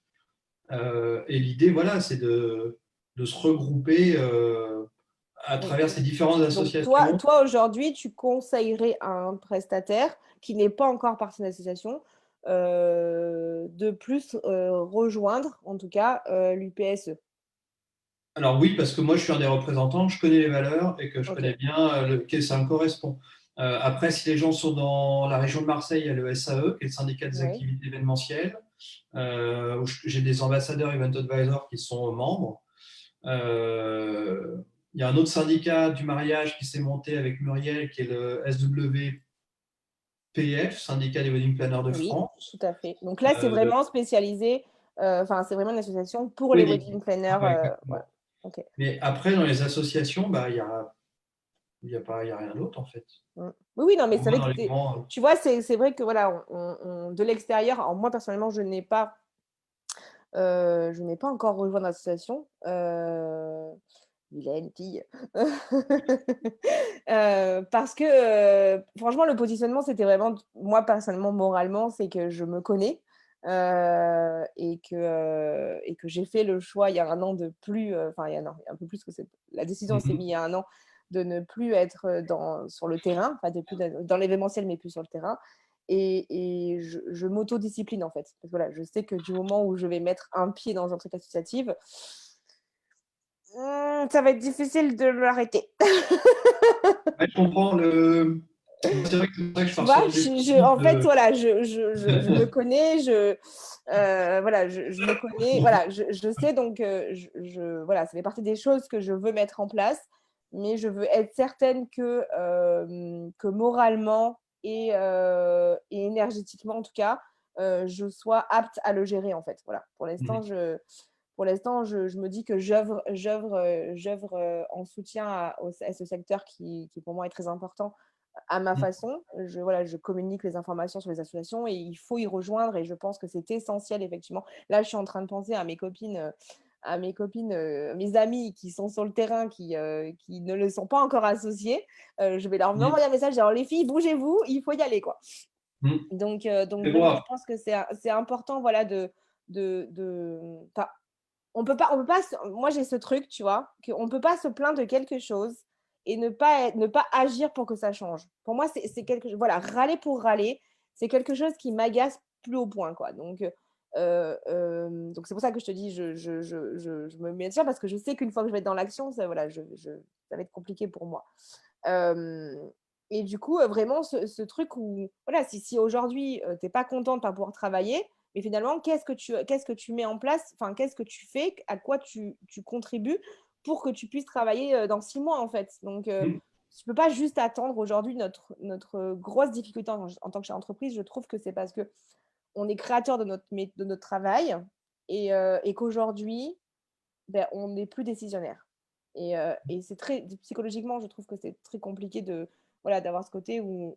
Et l'idée, voilà, c'est de se regrouper à Oui. travers ces différentes Donc, toi, associations. toi aujourd'hui, tu conseillerais à un prestataire qui n'est pas encore partie de l'association de plus rejoindre, en tout cas, l'UPSE. Alors oui, parce que moi je suis un des représentants, je connais les valeurs et que je Ok, connais bien que ça me correspond. Après, si les gens sont dans la région de Marseille, il y a le SAE, qui est le syndicat des oui. activités événementielles, où j'ai des ambassadeurs Event Advisor qui sont membres. Euh, il y a un autre syndicat du mariage qui s'est monté avec Muriel, qui est le SWPF, syndicat des wedding planners de Oui, France. tout à fait. Donc là, c'est Euh, vraiment spécialisé, enfin, c'est vraiment une association pour les wedding. wedding planners. Ouais, Voilà. exactement. Ok. Mais après, dans les associations, bah, il y a rien d'autre en fait. Mm. Oui, oui, non, mais Pour c'est moi, vrai dans que les grands, tu vois, c'est vrai que voilà, de l'extérieur, alors moi personnellement, je n'ai pas encore rejoint l'association. Vilaine fille. Parce que franchement, le positionnement, c'était vraiment, moi personnellement, moralement, c'est que je me connais et que j'ai fait le choix il y a un an de plus, enfin, il y a un peu plus que la décision s'est mise il y a un an de ne plus être sur le terrain, enfin, de plus dans l'événementiel, mais plus sur le terrain. Et je m'autodiscipline en fait. Parce que, voilà, je sais que du moment où je vais mettre un pied dans un truc associatif, ça va être difficile de l'arrêter. ouais, je comprends le. C'est vrai que c'est ça que je Tu pars vois, sur le défensif en fait, de. voilà, je me connais, voilà, je me connais, voilà, je sais, donc, voilà, ça fait partie des choses que je veux mettre en place, mais je veux être certaine que moralement et énergétiquement, en tout cas, je sois apte à le gérer, en fait. Voilà, pour l'instant, je me dis que j'œuvre en soutien à ce secteur qui, pour moi, est très important à ma façon. Voilà, je communique les informations sur les associations et il faut y rejoindre. Et je pense que c'est essentiel, effectivement. Là, je suis en train de penser à mes amis qui sont sur le terrain, qui ne le sont pas encore associés. Je vais leur envoyer un message. Alors, les filles, bougez-vous, il faut y aller, quoi. Donc Mais vraiment, bon, je pense que c'est important, voilà, enfin, on peut pas, moi j'ai ce truc, tu vois, qu'on peut pas se plaindre de quelque chose et ne pas agir pour que ça change. Pour moi, c'est quelque chose, voilà, râler pour râler, c'est quelque chose qui m'agace plus au point, quoi. Donc c'est pour ça que je te dis, je me mets dessus parce que je sais qu'une fois que je vais être dans l'action, ça, voilà, ça va être compliqué pour moi. Euh, et du coup, vraiment, ce truc où, voilà, si aujourd'hui, tu n'es pas content de ne pas pouvoir travailler, mais finalement, qu'est-ce que tu mets en place, enfin, qu'est-ce que tu fais, à quoi tu contribues pour que tu puisses travailler dans 6 mois, en fait. Donc, tu ne peux pas juste attendre aujourd'hui notre grosse difficulté en tant que chef d'entreprise. Je trouve que c'est parce que on est créateur de notre travail et qu'aujourd'hui, ben, on n'est plus décisionnaire. Et c'est très psychologiquement, je trouve que c'est très compliqué voilà, d'avoir ce côté où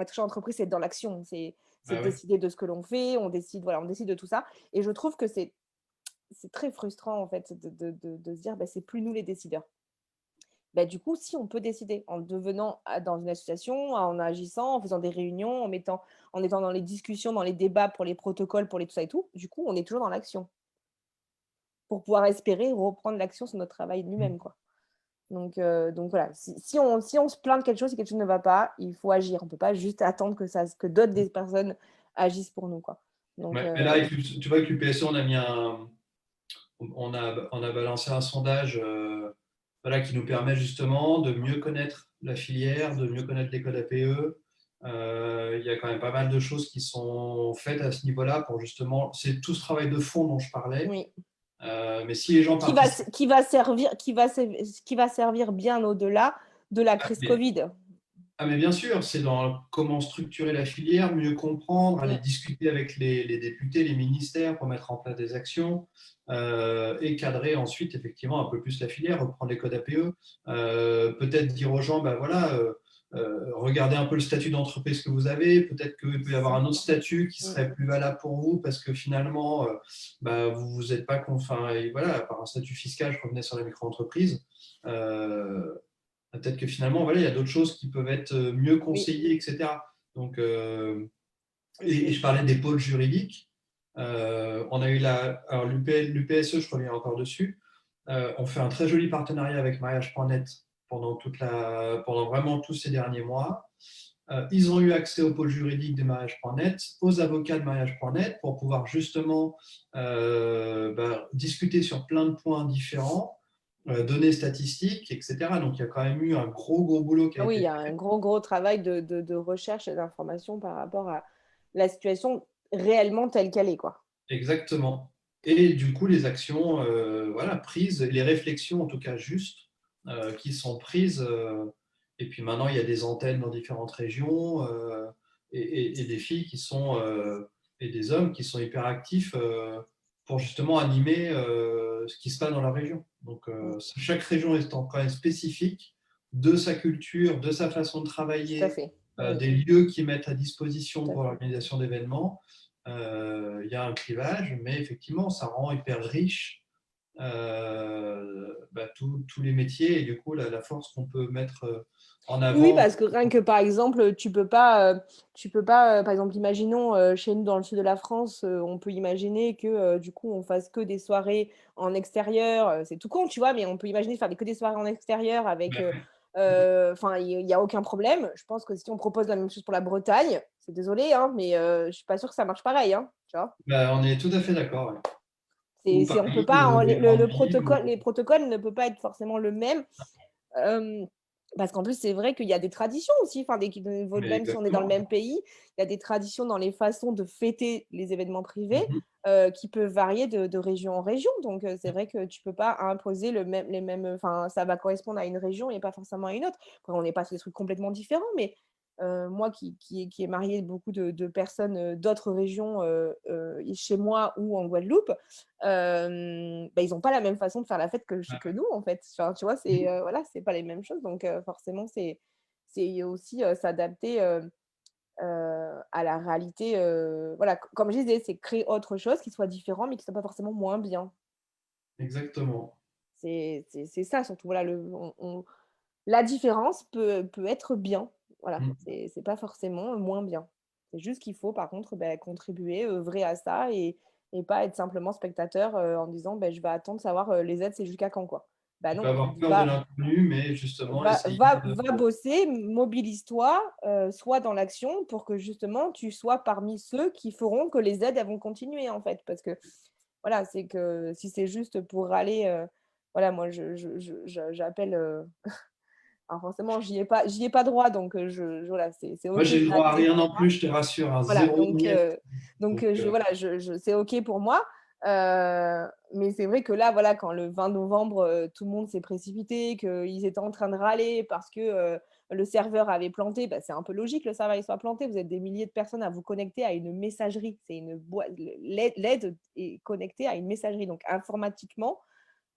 être chef d'entreprise, c'est être dans l'action, c'est bah ouais. décider de ce que l'on fait, voilà, on décide de tout ça. Et je trouve que c'est très frustrant en fait de se dire, bah, c'est plus nous les décideurs. Bah, du coup, si on peut décider en devenant dans une association, en agissant, en faisant des réunions, en étant dans les discussions, dans les débats pour les protocoles, pour les tout ça et tout, du coup, on est toujours dans l'action pour pouvoir espérer reprendre l'action sur notre travail lui-même, quoi. Donc voilà, si on se plaint de quelque chose, si quelque chose ne va pas, il faut agir. On ne peut pas juste attendre que d'autres des personnes agissent pour nous, quoi. Donc, Ouais. Mais là, tu vois que l'UPSE, on a balancé un sondage voilà, qui nous permet justement de mieux connaître la filière, de mieux connaître les codes APE. Il y a quand même pas mal de choses qui sont faites à ce niveau-là pour justement, c'est tout ce travail de fond dont je parlais. oui. Mais si les gens participent, Qui va servir bien au-delà de la crise mais Covid. mais bien sûr, c'est dans comment structurer la filière, mieux comprendre, aller Mm. discuter avec les députés, les ministères pour mettre en place des actions et cadrer ensuite effectivement un peu plus la filière, reprendre les codes APE, peut-être dire aux gens, ben voilà, regardez un peu le statut d'entreprise que vous avez. Peut-être qu'il peut y avoir un autre statut qui serait plus valable pour vous parce que finalement, vous n'êtes pas enfin, et voilà, par un statut fiscal, je revenais sur la micro-entreprise. Peut-être que finalement, voilà, il y a d'autres choses qui peuvent être mieux Oui, conseillées, etc. Donc, et je parlais des pôles juridiques. On a eu alors l'UPSE, je reviens encore dessus. On fait un très joli partenariat avec mariage.net pendant vraiment tous ces derniers mois. Ils ont eu accès au pôle juridique de mariage.net, aux avocats de mariage.net pour pouvoir justement discuter sur plein de points différents, données statistiques, etc. Donc il y a quand même eu un gros boulot qui a ah oui, il été y a fait. un gros travail de recherche et d'information par rapport à la situation réellement telle qu'elle est, quoi. Exactement. Et du coup, les actions voilà, prises, les réflexions en tout cas justes, qui sont prises. Et puis maintenant, il y a des antennes dans différentes régions et des filles et des hommes qui sont hyper actifs pour justement animer ce qui se passe dans la région. Donc, Mm. chaque région étant quand même spécifique de sa culture, de sa façon de Tout à travailler, fait. Oui, des lieux qu'ils mettent à tout disposition à pour fait. l'organisation d'événements. Il y a un clivage, mais effectivement, ça rend hyper riche tous les métiers et du coup, la force qu'on peut mettre en Oui, avant. parce que rien que par exemple, tu peux pas, par exemple, imaginons chez nous dans le sud de la France, on peut imaginer que du coup on fasse que des soirées en extérieur. C'est tout con, tu vois, mais on peut imaginer faire que des soirées en extérieur avec, enfin, il y a aucun problème. Je pense que si on propose la même chose pour la Bretagne, c'est désolé, hein, mais je suis pas sûre que ça marche pareil, hein, tu vois. On est tout à fait d'accord. Ouais. Ou On peut Paris, pas, ou les grandes le villes. protocole, les protocoles ne peuvent pas être forcément le même. Euh, Parce qu'en plus, c'est vrai qu'il y a des traditions aussi, enfin, Mais même si on est dans le exactement. même pays, il y a des traditions dans les façons de fêter les événements privés Mhm. qui peuvent varier de région en région. Donc, c'est vrai que tu peux pas imposer les mêmes, enfin, ça va correspondre à une région et pas forcément à une autre. Après, on n'est pas sur des trucs complètement différents, mais moi qui ai marié beaucoup de personnes d'autres régions chez moi ou en Guadeloupe, ils n'ont pas la même façon de faire la fête que nous, en fait. Enfin, tu vois, voilà, c'est pas les mêmes choses. Donc, forcément, c'est aussi s'adapter à la réalité. Voilà, comme je disais, c'est créer autre chose qui soit différent, mais qui soit pas forcément moins bien. Exactement. C'est ça, surtout. Voilà, la différence peut être bien. Voilà, Mhm. c'est pas forcément moins bien. C'est juste qu'il faut, par contre, contribuer, œuvrer à ça et pas être simplement spectateur, en disant: «Je vais attendre de savoir, les aides, c'est jusqu'à quand, quoi?» Bah On peut non, en fait, avoir peur de l'inconnu, mais justement essayer de. va bosser, mobilise-toi, sois dans l'action pour que justement tu sois parmi ceux qui feront que les aides, elles vont continuer, en fait. Parce que voilà, c'est que si c'est juste pour râler, voilà, moi j'appelle, alors forcément, j'y ai pas droit, donc voilà, c'est Moi, OK j'ai le de droit à râler, rien non etc. plus, je te rassure, à Voilà, zéro miette. Donc, voilà, c'est OK pour moi, mais c'est vrai que là, voilà, quand le 20 novembre, tout le monde s'est précipité, qu'ils étaient en train de râler parce que, le serveur avait planté, bah, c'est un peu logique, le serveur, il soit planté. Vous êtes des milliers de personnes à vous connecter à une messagerie. C'est une boîte l'aide est connectée à une messagerie, donc informatiquement,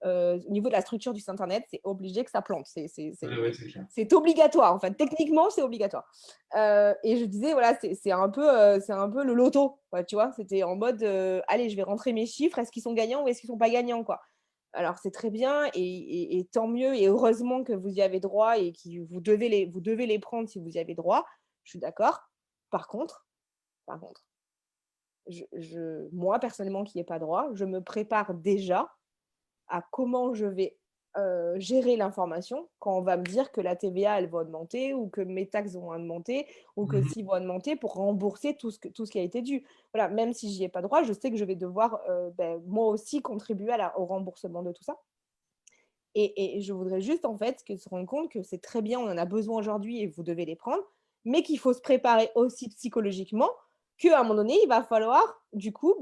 au niveau de la structure du site internet, c'est obligé que ça plante. ouais, c'est clair. C'est obligatoire, en fait. Techniquement, c'est obligatoire. Et je disais, voilà, c'est un peu le loto, quoi, tu vois. C'était en mode, allez, je vais rentrer mes chiffres. Est-ce qu'ils sont gagnants ou est-ce qu'ils sont pas gagnants, quoi. Alors, c'est très bien et tant mieux et heureusement que vous y avez droit et que vous devez les prendre si vous y avez droit. Je suis d'accord. Par contre, par contre, moi, personnellement, qui n'y ai pas droit, je me prépare déjà à comment je vais gérer l'information quand on va me dire que la TVA, elle va augmenter ou que mes taxes vont augmenter ou que Mhm. s'ils vont augmenter pour rembourser tout ce qui a été dû. Voilà, même si j'y ai pas droit, je sais que je vais devoir moi aussi contribuer au remboursement de tout ça. Et je voudrais juste en fait que se rendre compte que c'est très bien, on en a besoin aujourd'hui et vous devez les prendre, mais qu'il faut se préparer aussi psychologiquement qu'à un moment donné, il va falloir du coup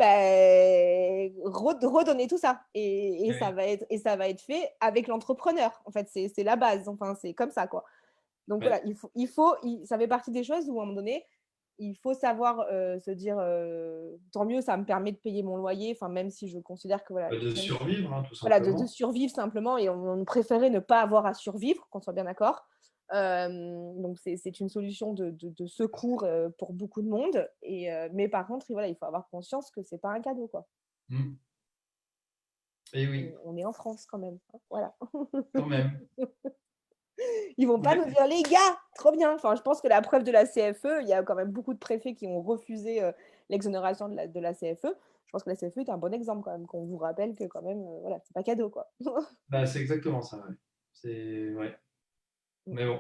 redonner tout ça. Ouais. Et ça va être fait avec l'entrepreneur. En fait, c'est la base. Enfin, c'est comme ça, quoi. Donc Ouais. voilà, ça fait partie des choses où à un moment donné, il faut savoir se dire tant mieux, ça me permet de payer mon loyer. Enfin, même si je considère que voilà, De même si survivre, hein, tout voilà, de simplement. survivre simplement et on préférait ne pas avoir à survivre, qu'on soit bien d'accord. Donc, c'est une solution de secours pour beaucoup de monde. Mais par contre, voilà, il faut avoir conscience que c'est pas un cadeau, quoi. Mm. Et oui, On est en France quand même, hein, voilà. quand même. Ils vont pas Ouais. nous dire les gars, trop bien. Enfin, je pense que la preuve de la CFE, il y a quand même beaucoup de préfets qui ont refusé l'exonération de la CFE. Je pense que la CFE est un bon exemple quand même, qu'on vous rappelle que quand même, voilà, c'est pas cadeau, quoi. Bah, c'est exactement ça. Ouais. Ouais. Mm. Mais bon,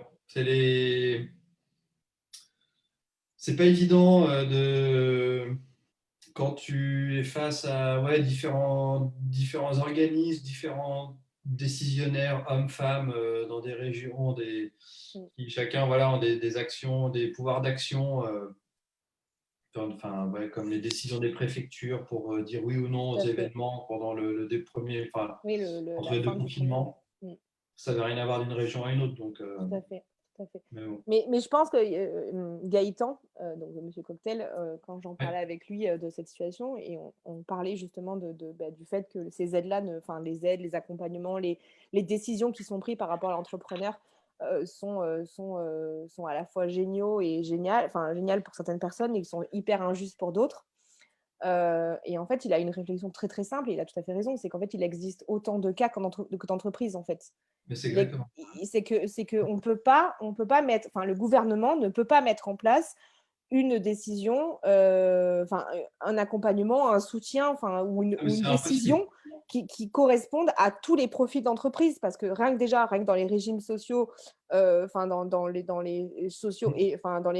c'est pas évident quand tu es face à ouais, différents organismes, différents décisionnaires, hommes, femmes, dans des régions, Mm. qui chacun voilà, ont des actions, des pouvoirs d'action, enfin, ouais, comme les décisions des préfectures pour dire oui ou non aux Tout à fait. événements pendant enfin, Oui, entre la les deux fin du premier. confinements. Ça ne veut rien avoir d'une région à une autre. Donc, Tout à fait, tout à fait. mais bon. Mais je pense que Gaëtan, donc Monsieur Cocktail, quand j'en Ouais. parlais avec lui de cette situation, et on parlait justement du fait que ces aides-là, enfin les aides, les accompagnements, les décisions qui sont prises par rapport à l'entrepreneur sont à la fois géniaux et géniales pour certaines personnes et qui sont hyper injustes pour d'autres. Et en fait, il a une réflexion très très simple et il a tout à fait raison. C'est qu'en fait, il existe autant de cas que d'entreprises en fait. Mais c'est exactement. C'est que on peut pas mettre, enfin le gouvernement ne peut pas mettre en place une décision, un accompagnement, un soutien, enfin Ah, mais ou une c'est impossible. décision qui corresponde à tous les profils d'entreprise, parce que rien que dans les régimes sociaux, enfin dans les sociaux et enfin dans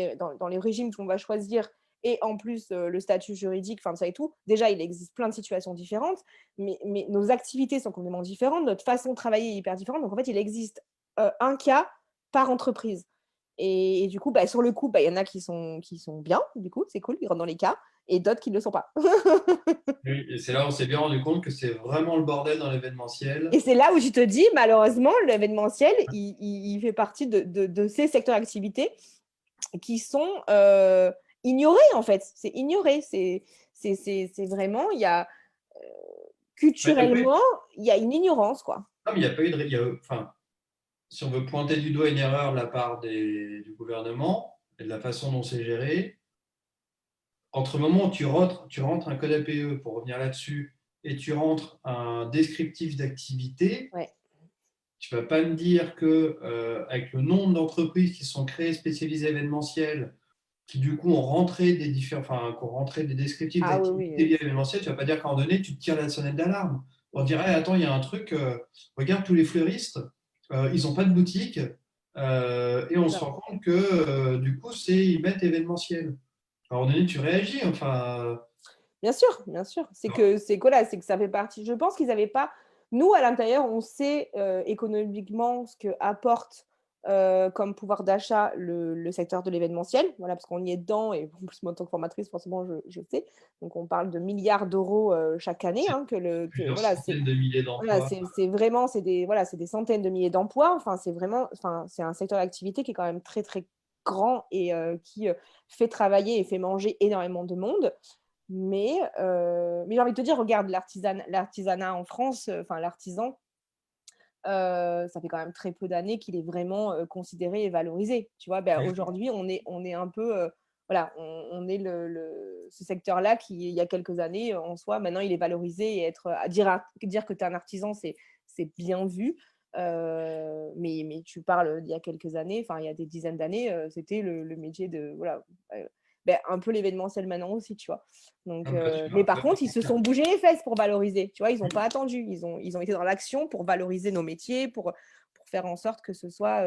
les régimes qu'on va choisir et en plus le statut juridique, enfin ça et tout. Déjà, il existe plein de situations différentes, mais nos activités sont complètement différentes, notre façon de travailler est hyper différente. Donc en fait, il existe un cas par entreprise. Et du coup, bah, sur le coup, bah, il y en a qui sont bien, du coup, c'est cool, ils rentrent dans les cas, et d'autres qui ne le sont pas. Oui, et c'est là où on s'est bien rendu compte que c'est vraiment le bordel dans l'événementiel. Et c'est là où je te dis, malheureusement, l'événementiel, il fait partie de ces secteurs d'activité qui sont ignorés, en fait. C'est ignoré. C'est vraiment, Ouais, il y a pas eu- culturellement, il y a une ignorance, quoi. non, mais il n'y a pas eu enfin, si on veut pointer du doigt une erreur de la part du gouvernement et de la façon dont c'est géré, entre le moment où tu rentres un code APE pour revenir là-dessus et tu rentres un descriptif d'activité, Ouais. tu ne vas pas me dire que avec le nombre d'entreprises qui sont créées spécialisées événementielles, qui du coup qui ont rentré des descriptifs Ah oui, oui. d'activités liées à l'événementiel, tu ne vas pas dire qu'à un moment donné, tu te tires la sonnette d'alarme pour dire hey, attends, il y a un truc, regarde tous les fleuristes, ils n'ont pas de boutique, et on se Ça. rend compte que du coup, ils mettent événementiel. À un moment donné, tu réagis, enfin. Bien sûr, bien sûr. C'est que ça fait partie. Je pense qu'ils n'avaient pas. Nous, à l'intérieur, on sait économiquement ce que apporte comme pouvoir d'achat le secteur de l'événementiel. Voilà, parce qu'on y est dedans et en plus, moi, en tant que formatrice, forcément, je sais. Donc, on parle de milliards d'euros chaque année. C'est Hein, plusieurs voilà, centaines de milliers d'emplois. c'est vraiment c'est des centaines de milliers d'emplois. Enfin, c'est un secteur d'activité qui est quand même très, très grand et qui fait travailler et fait manger énormément de monde. Mais j'ai envie de te dire, regarde l'artisanat en France, enfin l'artisan, ça fait quand même très peu d'années qu'il est vraiment considéré et valorisé. Tu vois, ben, aujourd'hui, on est un peu, voilà, on est ce secteur-là qui, il y a quelques années, en soi, maintenant, il est valorisé et dire que tu es un artisan, c'est bien vu. Mais tu parles d'il y a quelques années, enfin il y a des dizaines d'années, c'était le métier de voilà, ben, un peu l'événementiel maintenant aussi, tu vois. Donc, Ah, bah, tu mais vois, par ouais, contre, ils se sont bougés les fesses pour valoriser. Tu vois, ils n'ont oui, pas attendu. Ils ont été dans l'action pour valoriser nos métiers, pour faire en sorte que ce soit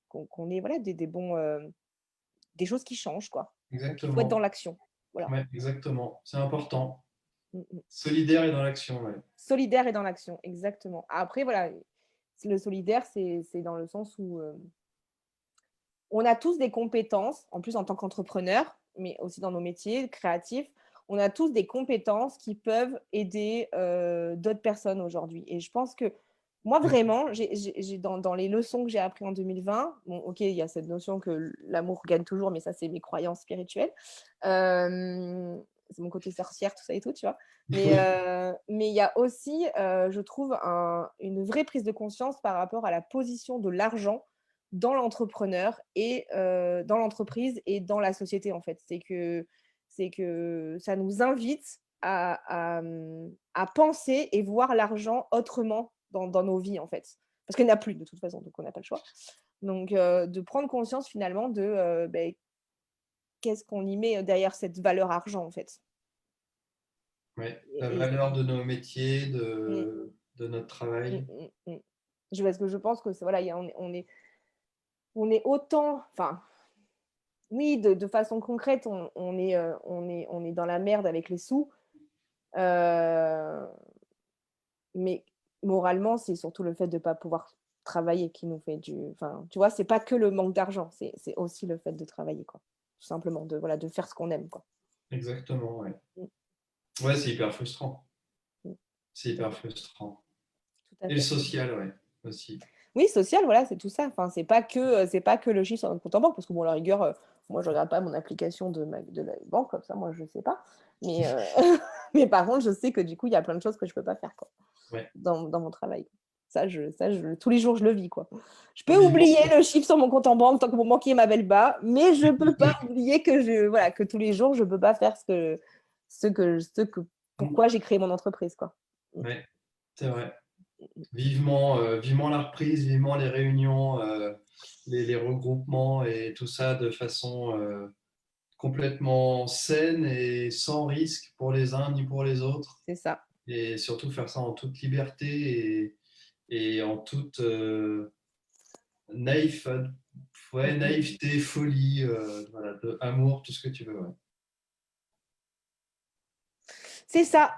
qu'on ait voilà, des choses qui changent, quoi. Donc, il faut être dans exactement. l'action. Voilà. Ouais, exactement. C'est important. Mm, mm. Solidaire et dans l'action. Ouais. Solidaire et dans l'action, exactement. Après, voilà, le solidaire, c'est dans le sens où on a tous des compétences, en plus en tant qu'entrepreneur, mais aussi dans nos métiers créatifs, on a tous des compétences qui peuvent aider d'autres personnes aujourd'hui. Et je pense que moi, vraiment, dans les leçons que j'ai apprises en 2020, bon, ok, il y a cette notion que l'amour gagne toujours, mais ça, c'est mes croyances spirituelles. C'est mon côté sorcière, tout ça et tout, tu vois. Oui. Mais il y a aussi, je trouve, une vraie prise de conscience par rapport à la position de l'argent dans l'entrepreneur et dans l'entreprise et dans la société, en fait. C'est que ça nous invite à penser et voir l'argent autrement dans nos vies, en fait. Parce qu'il n'y en a plus de toute façon, donc on n'a pas le choix. Donc, de prendre conscience finalement de qu'est-ce qu'on y met derrière cette valeur argent, en fait. Ouais, la Et valeur de nos métiers, mmh, de notre mmh, travail. mmh, mmh. Parce que je pense que voilà, on est autant, enfin, oui, de façon concrète, on est dans la merde avec les sous, euh, mais moralement, c'est surtout le fait de ne pas pouvoir travailler qui nous fait enfin, tu vois, c'est pas que le manque d'argent, c'est aussi le fait de travailler, quoi. Tout simplement, voilà, de faire ce qu'on aime, quoi. Exactement, ouais. Mmh, Ouais, c'est hyper frustrant. mmh, C'est tout à hyper fait, frustrant. tout à Et le fait. social, ouais, aussi. Oui, social, voilà, c'est tout ça. Enfin, c'est pas que le chiffre sur notre compte en banque, parce que bon, à la rigueur, moi, je regarde pas mon application de la banque comme ça, moi, je sais pas. Mais, mais par contre, je sais que du coup, il y a plein de choses que je peux pas faire, quoi, Ouais. dans mon travail. Tous les jours, je le vis, quoi. Je peux Vivement, oublier le chiffre sur mon compte en banque tant que mon banquier m'appelle bas, mais je peux pas oublier voilà, que tous les jours, je peux pas faire ce que, pourquoi j'ai créé mon entreprise, quoi. ouais, c'est vrai. Vivement, vivement la reprise, vivement les réunions, les regroupements et tout ça de façon complètement saine et sans risque pour les uns ni pour les autres. C'est ça. Et surtout faire ça en toute liberté et en toute naïf, Mm, ouais, mm. naïveté, folie, voilà, amour, tout ce que tu veux. Ouais. C'est ça.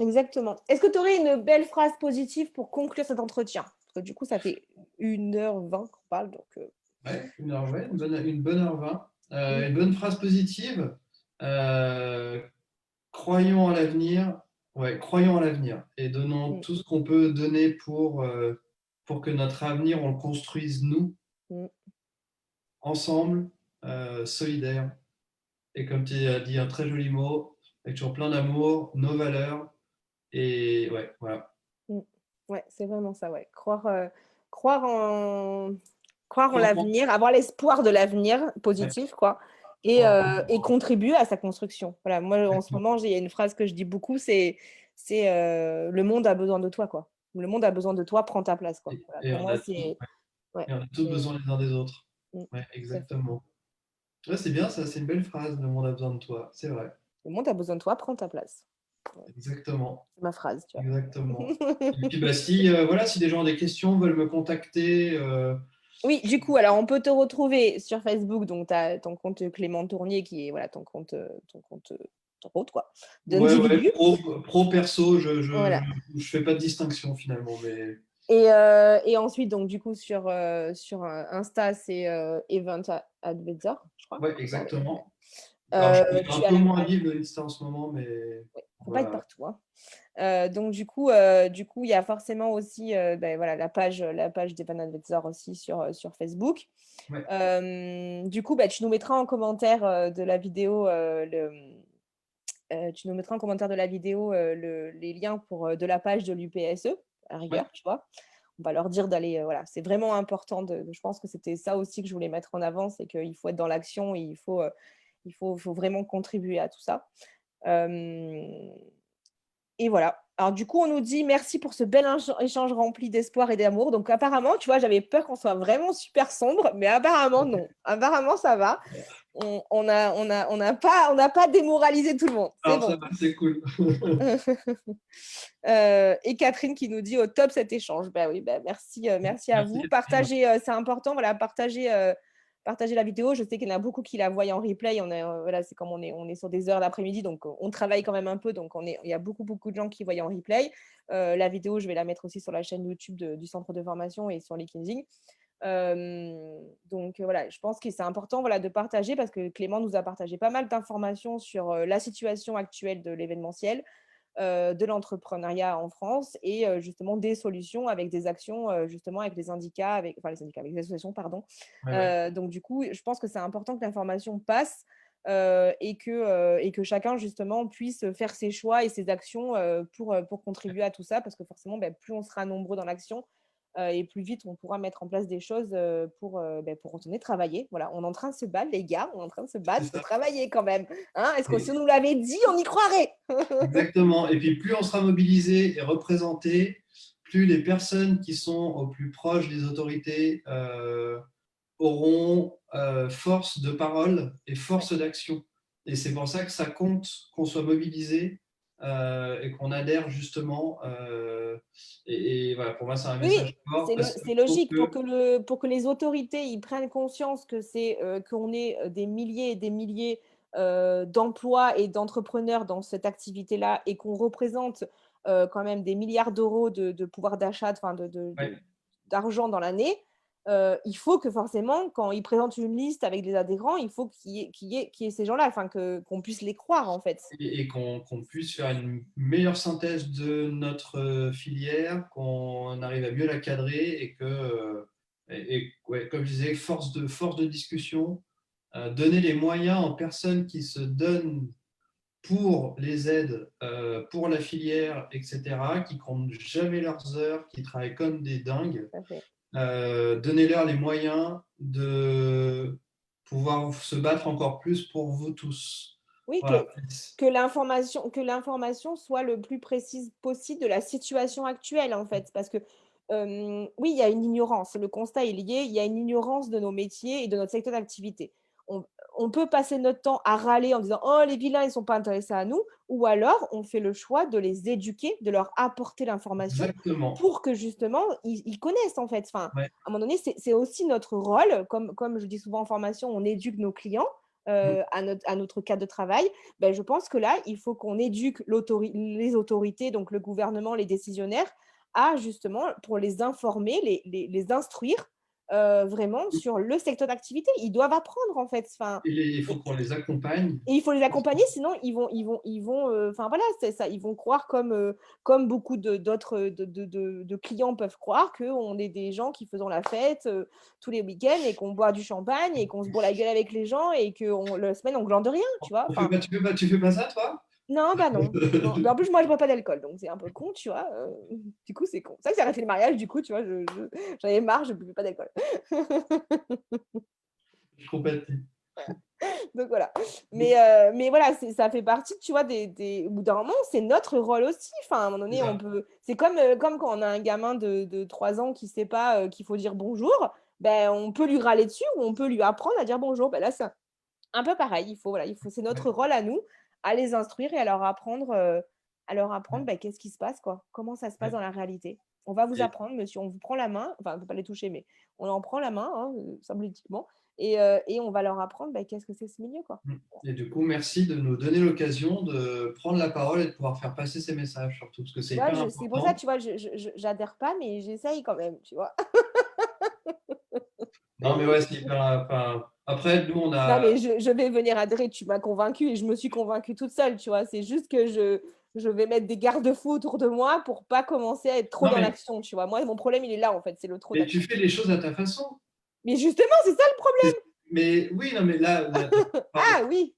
Exactement. Est-ce que tu aurais une belle phrase positive pour conclure cet entretien? Parce que du coup, ça fait 1h20 qu'on parle, donc Ouais, 1h20, continue. une bonne heure 20. Mm, Une bonne phrase positive. Euh, croyons à l'avenir. Ouais, croyons à l'avenir et donnons mm, tout ce qu'on peut donner pour que notre avenir, on le construise nous, mm. ensemble, solidaires. Et comme tu as dit un très joli mot, avec toujours plein d'amour, nos valeurs. Et ouais, voilà. Mm. Ouais, c'est vraiment ça, ouais. Croire en, croire en l'avenir, avoir l'espoir de l'avenir Ouais, positif, quoi, et contribuer à sa construction. Voilà, moi, en ce moment, il y a une phrase que je dis beaucoup, c'est le monde a besoin de toi, quoi. Le monde a besoin de toi, prends ta place, quoi. Voilà, et pour on moi, a tous, ouais, ouais, et on a tous besoin les uns des autres. mm, Ouais, tout à fait. exactement. Ouais, c'est bien ça, c'est une belle phrase, le monde a besoin de toi. C'est vrai. Le monde a besoin de toi, prends ta place. Ouais, Exactement. c'est ma phrase, tu Exactement. vois. Et puis bah, si, voilà, si des gens ont des questions, veulent me contacter, Oui, du coup, alors on peut te retrouver sur Facebook, donc tu as ton compte Clément Tournier qui est voilà, ton compte quoi, ouais, ouais, d'individu. pro, perso, Voilà. je fais pas de distinction finalement, mais Et ensuite, donc du coup, sur Insta, c'est Event Advisor, je crois. ouais, Il me semble. Ouais. exactement. Alors, je fais un Tu as peu la moins page. vivre l'Insta en ce moment, mais Ouais, faut pas être voilà. partout, hein. Donc du coup, il y a forcément aussi ben, voilà, la page d'Evan Advisor aussi sur Facebook. Ouais, Du coup, bah, tu nous mettras en commentaire de la vidéo tu nous mettras en commentaire de la vidéo les liens pour de la page de l'UPSE, à la ouais, rigueur, tu vois. On va leur dire d'aller, voilà, c'est vraiment important. Je pense que c'était ça aussi que je voulais mettre en avant, c'est qu'il faut être dans l'action et faut vraiment contribuer à tout ça. Euh, et voilà. Alors du coup, on nous dit merci pour ce bel échange rempli d'espoir et d'amour. Donc apparemment, tu vois, j'avais peur qu'on soit vraiment super sombre, mais apparemment non. Apparemment, ça va. On n'a pas démoralisé tout le monde. C'est alors ça bon. va, c'est cool. Et Catherine qui nous dit au top cet échange. Ben oui, ben merci, merci à Merci vous. Catherine. Partagez, c'est important, voilà, partagez la vidéo. Je sais qu'il y en a beaucoup qui la voient en replay. Voilà, c'est comme on est sur des heures d'après-midi, donc on travaille quand même un peu, donc il y a beaucoup de gens qui voient en replay. La vidéo, je vais la mettre aussi sur la chaîne YouTube du centre de formation et sur LinkedIn. Donc voilà, je pense que c'est important voilà, de partager parce que Clément nous a partagé pas mal d'informations sur la situation actuelle de l'événementiel, de l'entrepreneuriat en France et justement des solutions avec des actions justement avec les syndicats, avec les associations, pardon. Ouais, ouais. Donc du coup, je pense que c'est important que l'information passe et que chacun justement puisse faire ses choix et ses actions pour contribuer à tout ça parce que forcément, ben, plus on sera nombreux dans l'action, et plus vite on pourra mettre en place des choses pour retourner travailler. Voilà, on est en train de se battre, les gars, on est en train de se C'est battre pour ça. travailler quand même. Hein, est-ce que si on Et- nous l'avait dit, on y croirait? Exactement. Et puis, plus on sera mobilisé et représenté, plus les personnes qui sont au plus proche des autorités auront force de parole et Ouais. force d'action. Et c'est pour ça que ça compte qu'on soit mobilisé et qu'on adhère justement. Et voilà, pour moi, c'est un Oui, oui, message fort parce qu'il c'est faut logique que. pour que les autorités ils prennent conscience que qu'on est des milliers et des milliers d'emplois et d'entrepreneurs dans cette activité-là et qu'on représente quand même des milliards d'euros de pouvoir d'achat, enfin Ouais. d'argent dans l'année. Il faut que forcément, quand ils présentent une liste avec des adhérents, il faut qu'il y ait ces gens-là, enfin qu'on puisse les croire en fait. Et qu'on puisse faire une meilleure synthèse de notre filière, qu'on arrive à mieux la cadrer et que, ouais, comme je disais, force de discussion, donner les moyens aux personnes qui se donnent pour les aides, pour la filière, etc., qui comptent jamais leurs heures, qui travaillent comme des dingues, Tout à fait. donnez-leur les moyens de pouvoir se battre encore plus pour vous tous. Oui, Voilà. que l'information soit le plus précise possible de la situation actuelle, en fait. Parce que, oui, il y a une ignorance. Le constat est lié, il y a une ignorance de nos métiers et de notre secteur d'activité. On on peut passer notre temps à râler en disant: «Oh, les vilains, ils ne sont pas intéressés à nous», ou alors on fait le choix de les éduquer, de leur apporter l'information Exactement. pour que justement ils connaissent, en fait. Enfin, Ouais. à un moment donné, c'est aussi notre rôle, comme je dis souvent en formation, on éduque nos clients, Mm. à notre cadre de travail, ben, je pense que là, il faut qu'on éduque les autorités, donc le gouvernement, les décisionnaires, à justement, pour les informer, les instruire vraiment sur le secteur d'activité. Ils doivent apprendre en fait. Enfin, Il faut qu'on les accompagne. et il faut les accompagner, sinon enfin voilà, c'est ça, ils vont croire comme beaucoup d'autres de clients peuvent croire qu'on est des gens qui faisons la fête tous les week-ends et qu'on boit du champagne et qu'on se bourre la gueule avec les gens et que la semaine on glande rien, tu vois. Enfin, Tu fais pas ça, toi? non, bah non, non. Mais en plus, moi, je bois pas d'alcool, donc c'est un peu con, tu vois. Du coup, c'est con. C'est ça que j'ai arrêté le mariage, du coup, tu vois, j'en avais marre, je buvais pas d'alcool. Je compatis. Donc voilà. Mais voilà, ça fait partie, tu vois, au bout d'un moment, c'est notre rôle aussi. Enfin, à un moment C'est donné, on ça. peut. C'est comme quand on a un gamin de 3 ans qui sait pas qu'il faut dire bonjour, ben, on peut lui râler dessus ou on peut lui apprendre à dire bonjour. Ben là, c'est un peu pareil. Voilà, c'est Ouais. notre rôle à nous, à les instruire et à leur apprendre Ouais. ben, qu'est-ce qui se passe, quoi. Comment ça se passe Ouais. dans la réalité. On va vous Et, apprendre, monsieur, on vous prend la main, enfin, on ne peut pas les toucher, mais on en prend la main, hein, symboliquement, et on va leur apprendre ben, qu'est-ce que c'est ce milieu, quoi. et du coup, merci de nous donner l'occasion de prendre la parole et de pouvoir faire passer ces messages, surtout, parce que Tu c'est vois, hyper c'est pour ça, important. tu vois, j'adhère pas, mais j'essaye quand même, tu vois. Non, mais ouais, c'est hyper. Enfin, après, nous, on Non, a. mais je vais venir adhérer, tu m'as convaincue et je me suis convaincue toute seule, tu vois. C'est juste que je vais mettre des garde-fous autour de moi pour pas commencer à être trop Non, dans l'action, tu vois. Moi, mon problème, il est là, en fait, c'est le trop mais tu d'action. fais les choses à ta façon. Mais justement, c'est ça le C'est- Mais oui, non, mais là, problème. Ah oui,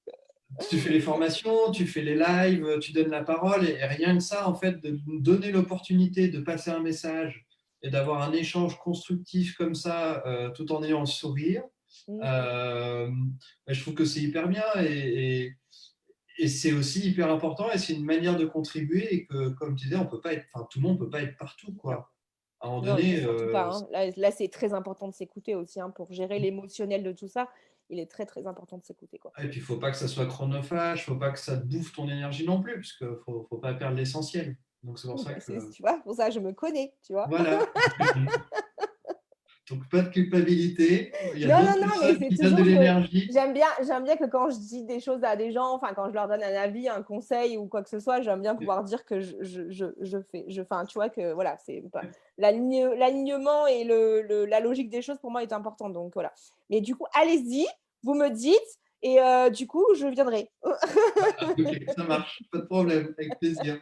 tu fais les formations, tu fais les lives, tu donnes la parole, et rien que ça, en fait, de nous donner l'opportunité de passer un message et d'avoir un échange constructif comme ça, tout en ayant le sourire, Mm. euh, je trouve que c'est hyper bien et c'est aussi hyper important et c'est une manière de contribuer et que, comme tu disais, on peut pas être, enfin, tout le monde ne peut pas être partout, Non, quoi. À un moment non, mais donné, surtout pas, hein. Là, c'est très important de s'écouter aussi, hein, pour gérer l'émotionnel de tout ça. Il est très, très important de s'écouter, quoi. et puis il faut pas que ça soit chronophage, faut pas que ça te bouffe ton énergie non plus, parce qu'il faut pas perdre l'essentiel. Donc c'est pour ça que Tu vois, pour ça, je me connais, tu vois. voilà. Donc pas de culpabilité. Il y a Non, non, d'autres non, mais personnes c'est qui donnent de toujours que l'énergie. j'aime bien que quand je dis des choses à des gens, enfin, quand je leur donne un avis, un conseil ou quoi que ce soit, j'aime bien pouvoir dire que enfin, tu vois, que voilà, c'est pas, l'alignement et la logique des choses pour moi est important. Donc voilà. Mais du coup, allez-y, vous me dites, et du coup, je viendrai. Ah, ok, ça marche, pas de problème, avec plaisir.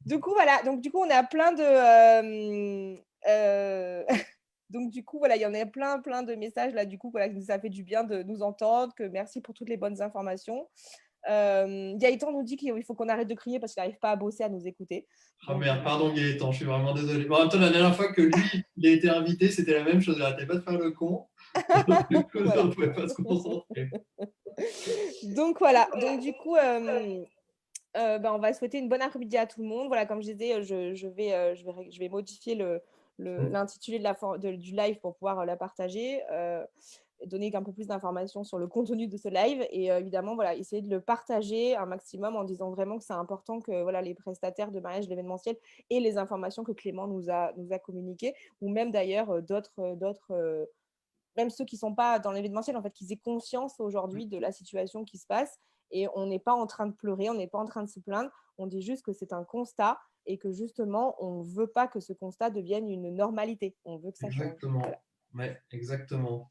Du coup, voilà. Donc, du coup, on a plein de. Donc, du coup, voilà, il y en a plein, plein de messages là. Du coup, voilà, que ça fait du bien de nous entendre. Que merci pour toutes les bonnes informations. Gaëtan nous dit qu'il faut qu'on arrête de crier parce qu'il n'arrive pas à bosser, à nous écouter. Oh merde, pardon Gaëtan, je suis vraiment désolé. Bon, en même temps, la dernière fois que lui, il a été invité, c'était la même chose. Il n'arrêtait pas de faire le con. Du coup, Voilà. on ne pouvait pas se concentrer. Donc voilà, donc du coup, on va souhaiter une bonne après-midi à tout le monde. Voilà, comme je disais, je vais modifier l'intitulé du live pour pouvoir la partager, donner un peu plus d'informations sur le contenu de ce live et évidemment, voilà, essayer de le partager un maximum en disant vraiment que c'est important que voilà, les prestataires de mariage, de l'événementiel et les informations que Clément nous a communiquées ou même d'ailleurs même ceux qui ne sont pas dans l'événementiel, en fait, qu'ils aient conscience aujourd'hui de la situation qui se passe. Et on n'est pas en train de pleurer, on n'est pas en train de se plaindre. On dit juste que c'est un constat et que justement, on ne veut pas que ce constat devienne une normalité. On veut que ça change. Exactement. Voilà. Ouais, exactement.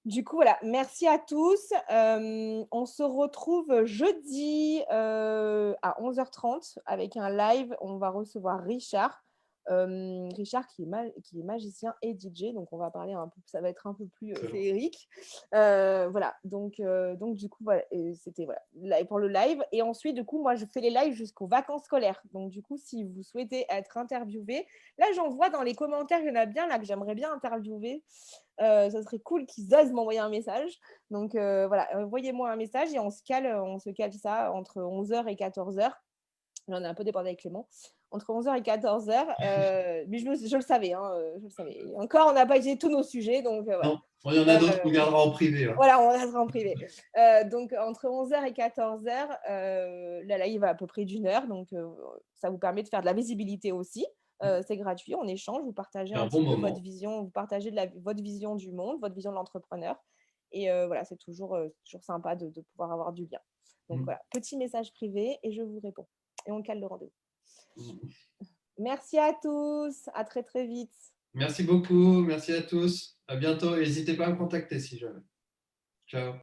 Du coup, voilà, merci à tous. On se retrouve jeudi à 11h30 avec un live. On va recevoir Richard. Richard qui est magicien et DJ, donc on va parler un peu, ça va être un peu plus féerique. Voilà, donc du coup, voilà, c'était voilà, pour le live. Et ensuite, du coup, moi, je fais les lives jusqu'aux vacances scolaires. Donc, du coup, si vous souhaitez être interviewé, là, j'en vois dans les commentaires, il y en a bien là que j'aimerais bien interviewer. Ça serait cool qu'ils osent m'envoyer un message. Donc voilà, envoyez-moi un message et on se cale ça entre 11h et 14h. J'en ai un peu débordé avec Clément. Entre 11h et 14h. Mais je le savais. Je le savais. Et encore, on n'a pas utilisé tous nos sujets. Donc, voilà. Non, il y en a d'autres qu'on gardera en privé. Hein. Voilà, on restera en privé. Donc, entre 11h et 14h, la live va à peu près d'1 heure. Donc, ça vous permet de faire de la visibilité aussi. C'est gratuit, on échange, vous partagez un petit peu votre vision, vous partagez votre vision du monde, votre vision de l'entrepreneur. Et voilà, c'est toujours sympa de pouvoir avoir du lien. Donc voilà, petit message privé et je vous réponds. Et on cale le rendez-vous. Merci à tous, à très très vite. Merci beaucoup, merci à tous. À bientôt. N'hésitez pas à me contacter si jamais. Ciao.